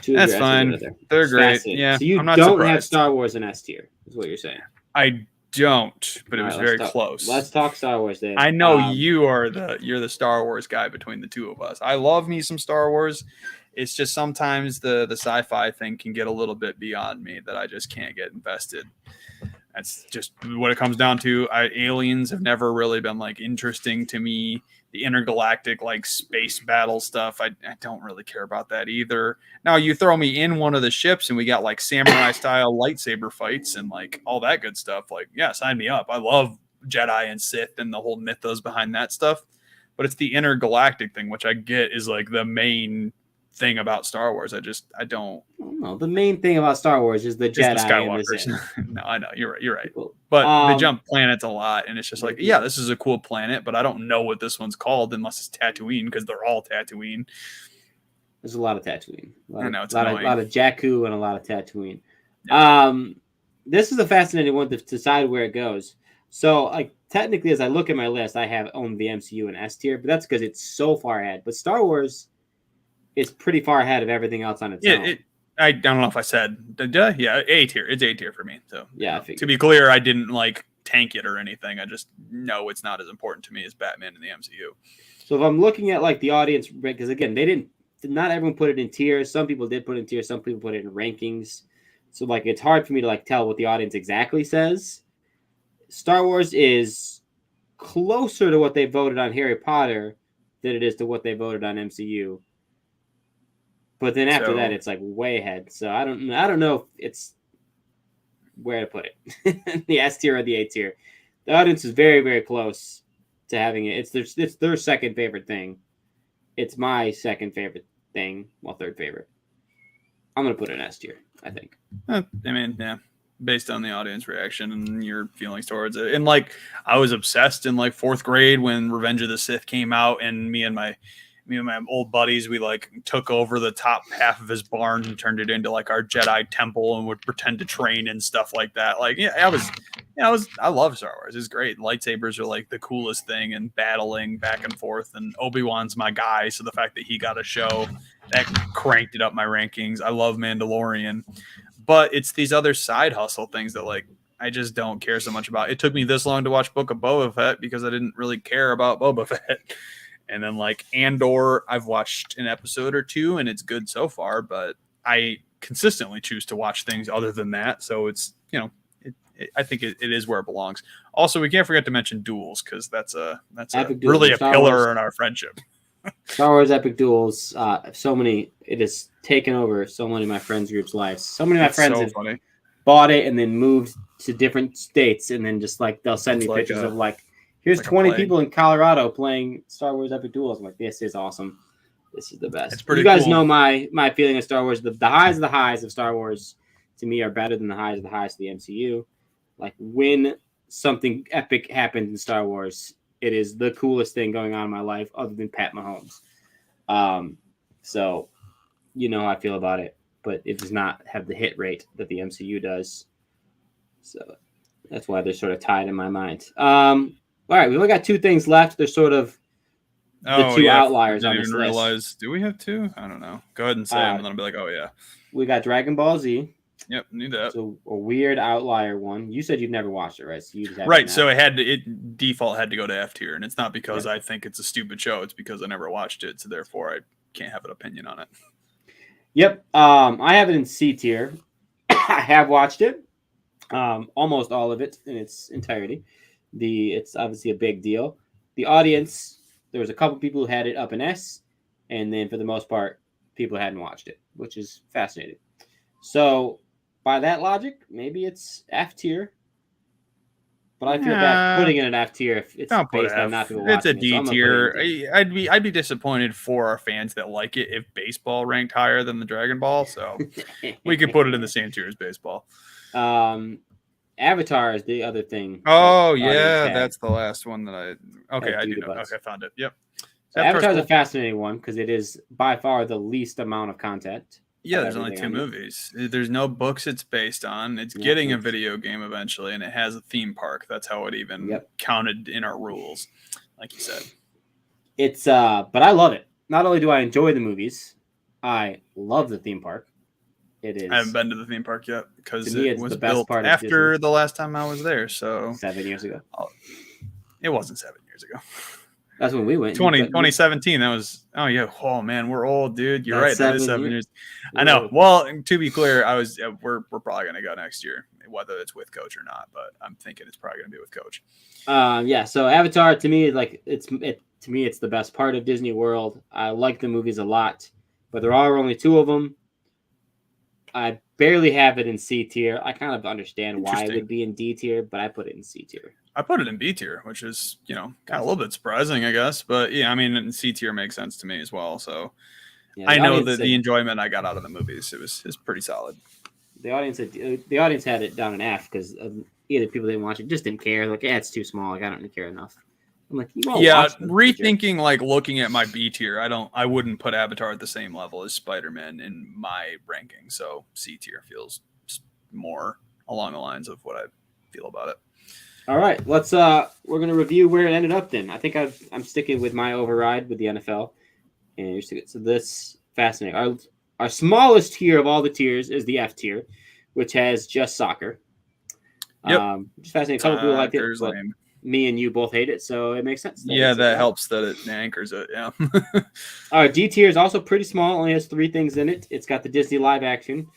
That's fine. They're great. Yeah, so you don't have Star Wars in S tier, is what you're saying. I don't, but it was very close. Let's talk Star Wars then. I know you're the Star Wars guy between the two of us. I love me some Star Wars. It's just sometimes the sci-fi thing can get a little bit beyond me that I just can't get invested. That's just what it comes down to. Aliens have never really been like interesting to me. The intergalactic like space battle stuff, I don't really care about that either. Now you throw me in one of the ships and we got like samurai style lightsaber fights and like all that good stuff. Like, yeah, sign me up. I love Jedi and Sith and the whole mythos behind that stuff. But it's the intergalactic thing, which I get is like the main thing about Star Wars. I don't know. The main thing about Star Wars is the Jedi. The Skywalkers. No, I know you're right. But they jump planets a lot, and it's just like, yeah, this is a cool planet, but I don't know what this one's called unless it's Tatooine because they're all Tatooine. There's a lot of Tatooine. I know it's a lot of Jakku and a lot of Tatooine. Yeah. This is a fascinating one to decide where it goes. So, like technically, as I look at my list, I have owned the MCU in S tier, but that's because it's so far ahead. But Star Wars is pretty far ahead of everything else on its own. I don't know if I said, yeah, A tier. It's A tier for me. So yeah, to be clear, I didn't like tank it or anything. I just know it's not as important to me as Batman in the MCU. So if I'm looking at like the audience, because again, not everyone put it in tiers. Some people did put it in tiers. Some people put it in rankings. So like, it's hard for me to like tell what the audience exactly says. Star Wars is closer to what they voted on Harry Potter than it is to what they voted on MCU. But then after that, it's like way ahead. So I don't know if it's where to put it, the S tier or the A tier. The audience is very, very close to having it. It's their second favorite thing. It's my second favorite thing. Well, third favorite. I'm gonna put it in S tier, I think. I mean, yeah, based on the audience reaction and your feelings towards it. And like, I was obsessed in like fourth grade when Revenge of the Sith came out, and me and my old buddies, we like took over the top half of his barn and turned it into like our Jedi temple and would pretend to train and stuff like that. Like, yeah, I love Star Wars. It's great. Lightsabers are like the coolest thing, and battling back and forth. And Obi-Wan's my guy, so the fact that he got a show that cranked it up my rankings. I love Mandalorian, but it's these other side hustle things that like I just don't care so much about. It took me this long to watch Book of Boba Fett because I didn't really care about Boba Fett. And then like Andor, I've watched an episode or two and it's good so far, but I consistently choose to watch things other than that. So it's, I think it is where it belongs. Also, we can't forget to mention Duels, because that's really a pillar in our friendship. Star Wars Epic Duels, it has taken over so many of my friends' groups' lives. So many of my friends have bought it and then moved to different states, and then just like they'll send me pictures of like, here's like 20 people in Colorado playing Star Wars Epic Duels. I'm like, this is awesome. This is the best. It's pretty you guys cool. know my feeling of Star Wars. The highs of the highs of Star Wars to me are better than the highs of the highs of the MCU. Like when something epic happens in Star Wars, it is the coolest thing going on in my life other than Pat Mahomes. So you know how I feel about it, but it does not have the hit rate that the MCU does. So that's why they're sort of tied in my mind. All right, we only got two things left. They're sort of the two outliers on this list. Realize, do we have two? I don't know. Go ahead and say them, and then I'll be like, oh, yeah. We got Dragon Ball Z. Yep, knew that. So a weird outlier one. You said you've never watched it, right? So you just right. So it default had to go to F tier, and it's not because I think it's a stupid show. It's because I never watched it, so therefore I can't have an opinion on it. Yep. I have it in C tier. I have watched it. Almost all of it in its entirety. It's obviously a big deal. The audience, there was a couple people who had it up in S, and then for the most part, people hadn't watched it, which is fascinating. So by that logic, maybe it's F tier. But I feel bad putting it in F tier if it's based on not people watching. It's a D tier. I'd be disappointed for our fans that like it if baseball ranked higher than the Dragon Ball. So we could put it in the same tier as baseball. Avatar is the other thing. Oh yeah, that's the last one that I. Okay, I do know. Okay, I found it. Yep. So Avatar is a fascinating one because it is by far the least amount of content. Yeah, there's only 2 movies. There's no books it's based on. It's getting a video game eventually, and it has a theme park. That's how it even counted in our rules, like you said. It's but I love it. Not only do I enjoy the movies, I love the theme park. It is. I haven't been to the theme park yet because it was the best built part after the last time I was there. So 7 years ago. It wasn't 7 years ago. That's when we went. 2017. That was. Oh yeah. Oh man, we're old, dude. You're right. That is 7 years. I know. Well, to be clear, we're probably gonna go next year, whether it's with Coach or not. But I'm thinking it's probably gonna be with Coach. Yeah. So Avatar to me, like it's the best part of Disney World. I like the movies a lot, but there are only 2 of them. I barely have it in C tier. I kind of understand why it would be in D tier, but I put it in C tier. I put it in B tier, which is, kind of a little bit surprising, I guess. But yeah, I mean, C tier makes sense to me as well. So I know that the enjoyment I got out of the movies, it was pretty solid. The audience had it down in F because either people didn't watch it, just didn't care. Like, it's too small. Like, I don't care enough. I'm like, rethinking, like looking at my B tier, I wouldn't put Avatar at the same level as Spider-Man in my ranking. So C tier feels more along the lines of what I feel about it. All right, let's we're gonna review where it ended up. Then I think I'm sticking with my override with the NFL, and you're sticking. So this fascinating. Our smallest tier of all the tiers is the F tier, which has just soccer. Yep, which is fascinating. A couple people like it, but me and you both hate it, so it makes sense. That helps that it anchors it. Yeah. Our D tier is also pretty small. Only has 3 things in it. It's got the Disney live action.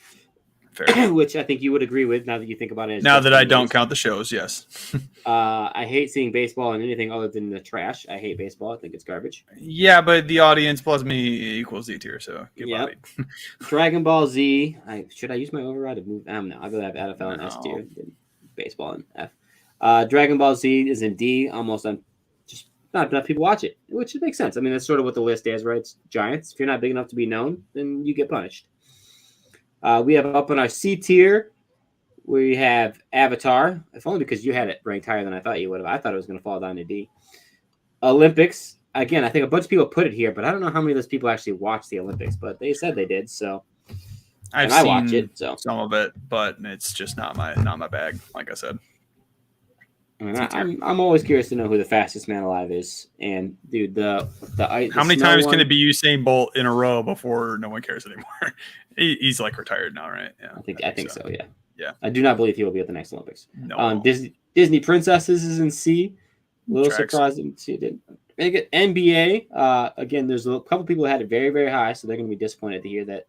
Fair. Which I think you would agree with now that you think about it. Now that I don't count the shows, yes. I hate seeing baseball in anything other than the trash. I hate baseball. I think it's garbage. Yeah, but the audience plus me equals D tier, so get bodied. Dragon Ball Z. Should I use my override to move? No, I'll go have NFL and S tier. Baseball and F. Dragon Ball Z is in D, almost on just not enough people watch it, which makes sense. I mean, that's sort of what the list is, right? It's giants. If you're not big enough to be known, then you get punished. We have up on our C tier, we have Avatar, if only because you had it ranked higher than I thought you would have. I thought it was going to fall down to D. Olympics, again, I think a bunch of people put it here, but I don't know how many of those people actually watch the Olympics, but they said they did, so. I've I seen watch it, so. some of it, but it's just not my bag, like I said. I mean, I'm always curious to know who the fastest man alive is. And dude, how many times can it be Usain Bolt in a row before no one cares anymore? He's like retired now, right? Yeah, I think so. Yeah. Yeah. I do not believe he will be at the next Olympics. No. Disney Princesses is in C. A little surprising to see it didn't make it. NBA. Again, there's a couple people who had it very, very high, so they're going to be disappointed to hear that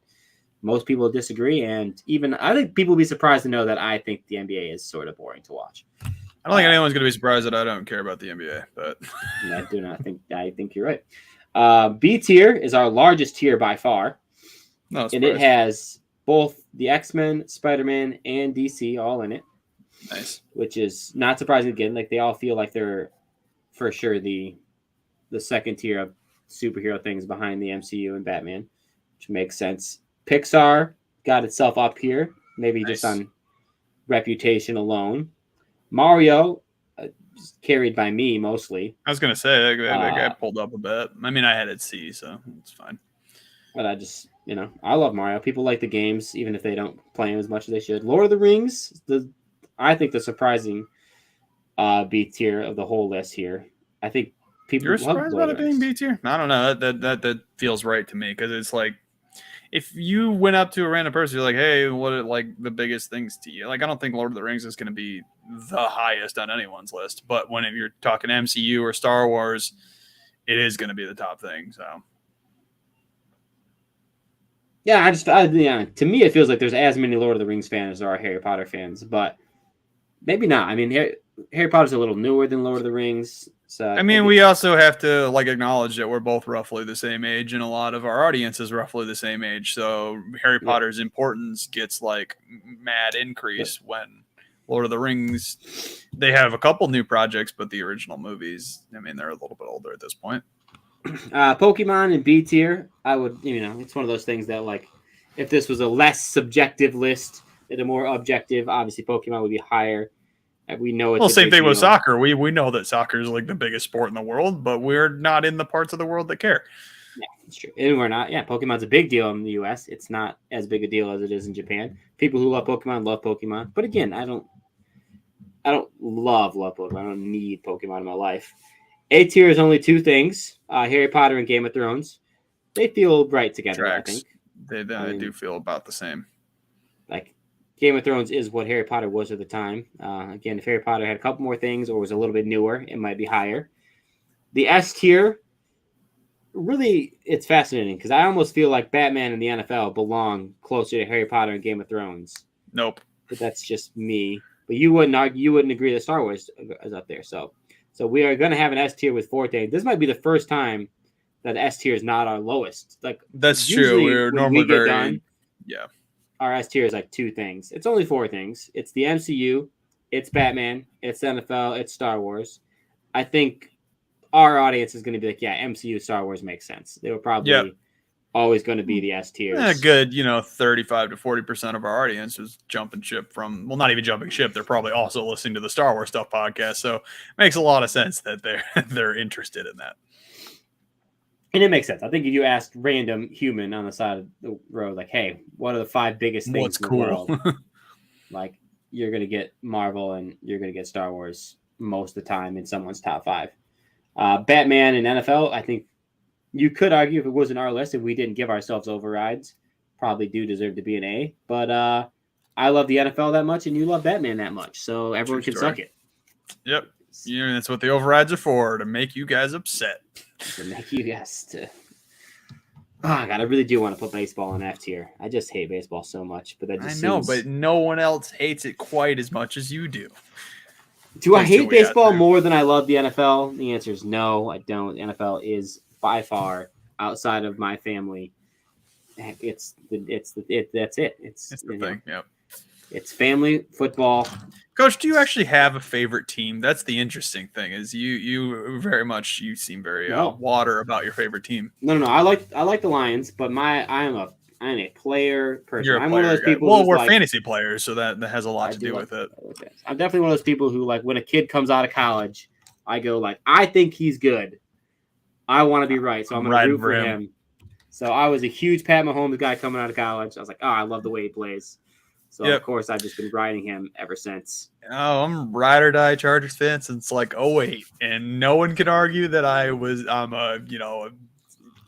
most people disagree. And even I think people will be surprised to know that I think the NBA is sort of boring to watch. I don't think anyone's going to be surprised that I don't care about the NBA, but I do not think. I think you're right. B tier is our largest tier by far, and it has both the X-Men, Spider-Man, and DC all in it. Nice, which is not surprising. Again, like they all feel like they're for sure the second tier of superhero things behind the MCU and Batman, which makes sense. Pixar got itself up here, maybe just on reputation alone. Mario, carried by me mostly. I was going to say, that guy pulled up a bit. I mean, I had it C, so it's fine. But I just, I love Mario. People like the games, even if they don't play them as much as they should. Lord of the Rings, I think the surprising B tier of the whole list here. I think people You're surprised about it being B tier? I don't know. That feels right to me because it's like, if you went up to a random person, you're like, hey, what are like the biggest things to you? Like, I don't think Lord of the Rings is going to be the highest on anyone's list. But when you're talking MCU or Star Wars, it is going to be the top thing. So, yeah, to me, it feels like there's as many Lord of the Rings fans as there are Harry Potter fans, but maybe not. I mean, Harry Potter's a little newer than Lord of the Rings. So I mean, we also have to acknowledge that we're both roughly the same age, and a lot of our audience is roughly the same age. So Harry Potter's importance gets mad increase when Lord of the Rings. They have a couple new projects, but the original movies, I mean, they're a little bit older at this point. Pokemon in B tier, I would, it's one of those things that if this was a less subjective list, a more objective, obviously Pokemon would be higher. We know it's same thing with soccer. We know that soccer is the biggest sport in the world, but we're not in the parts of the world that care. Yeah, it's true. And we're not. Yeah, Pokemon's a big deal in the US. It's not as big a deal as it is in Japan. People who love Pokemon. But again, I don't love Pokemon. I don't need Pokemon in my life. A tier is only two things: Harry Potter and Game of Thrones. They feel right together. Tracks. I think they do feel about the same. Game of Thrones is what Harry Potter was at the time. Again, if Harry Potter had a couple more things or was a little bit newer, it might be higher. The S tier, really, it's fascinating because I almost feel like Batman and the NFL belong closer to Harry Potter and Game of Thrones. Nope. But that's just me. But you wouldn't agree that Star Wars is up there. So we are going to have an S tier with 4 things. This might be the first time that S tier is not our lowest. That's true. We're normally very yeah. Our S tier is 2 things. It's only 4 things. It's the MCU, it's Batman, it's NFL, it's Star Wars. I think our audience is going to be MCU, Star Wars makes sense. They were probably always going to be the S tiers. A good, 35 to 40% of our audience is jumping ship from, well, not even jumping ship. They're probably also listening to the Star Wars Stuff podcast. So it makes a lot of sense that they're interested in that. And it makes sense. I think if you asked random human on the side of the road, hey, what are the 5 biggest things in the world? You're going to get Marvel and you're going to get Star Wars most of the time in someone's top 5. Batman and NFL, I think you could argue if it wasn't our list, if we didn't give ourselves overrides, probably do deserve to be an A. But I love the NFL that much and you love Batman that much. So everyone can suck it. Yep. That's what the overrides are for, to make you guys upset. To make you guys Oh, God, I really do want to put baseball in F tier. I just hate baseball so much. But that just but no one else hates it quite as much as you do. Do I hate baseball more than I love the NFL? The answer is no, I don't. The NFL is by far, outside of my family, that's it. It's the thing, yep. It's family football. Coach, do you actually have a favorite team? That's the interesting thing. Is you seem very No. water about your favorite team. No. I like the Lions, but I'm a player person. You're a I'm player one of those guy. people. Well, who's we're like, fantasy players, so that has a lot I to do do like- with it. I'm definitely one of those people who, like, when a kid comes out of college, I go like, I think he's good. I want to be right, so I'm going to Riding root for for him. So I was a huge Pat Mahomes guy coming out of college. I was like, I love the way he plays. So Yep. of course I've just been riding him ever since. Oh, I'm ride or die Chargers fan since like 08, and no one can argue that I'm a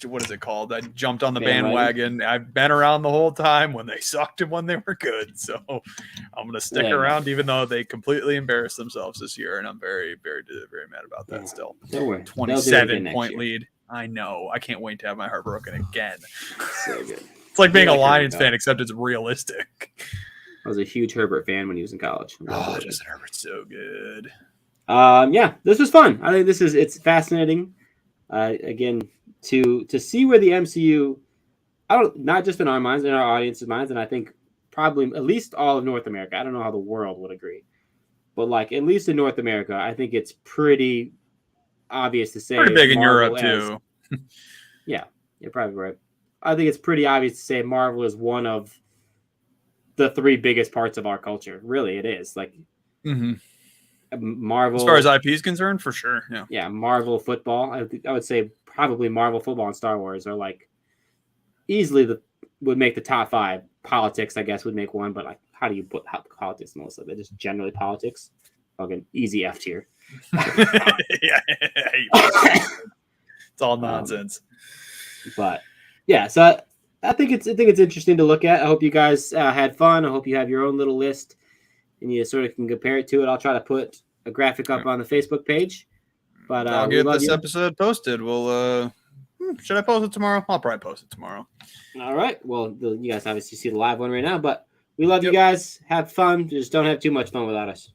what is it called? I jumped on the bandwagon. I've been around the whole time when they sucked and when they were good. So I'm gonna stick around even though they completely embarrassed themselves this year, and I'm very, very, very mad about that. Still, don't worry. 27-point lead. I know. I can't wait to have my heart broken again. So good. It's like being a Lions fan, except it's realistic. I was a huge Herbert fan when he was in college. Oh, Justin Herbert's so good. Yeah, this was fun. I think it's fascinating. Again, to see where the MCU, not just in our minds, in our audience's minds, and I think probably at least all of North America. I don't know how the world would agree, but like at least in North America, I think it's pretty obvious to say. Pretty big in Europe too. Yeah, you're probably right. I think it's pretty obvious to say Marvel is one of the three biggest parts of our culture. Really, it is. Like Marvel, as far as IP is concerned, for sure. Yeah, Marvel football. I would say probably Marvel football and Star Wars are like easily would make the top 5. Politics, I guess, would make one. But like, how do you put politics in most of it? Just generally politics. Fucking easy F tier. Yeah, it's all nonsense. But yeah, so I think it's interesting to look at. I hope you guys had fun. I hope you have your own little list and you sort of can compare it to it. I'll try to put a graphic up on the Facebook page. But I'll get this episode posted. We'll should I post it tomorrow? I'll probably post it tomorrow. All right. Well, you guys obviously see the live one right now, but we love you guys. Have fun. Just don't have too much fun without us.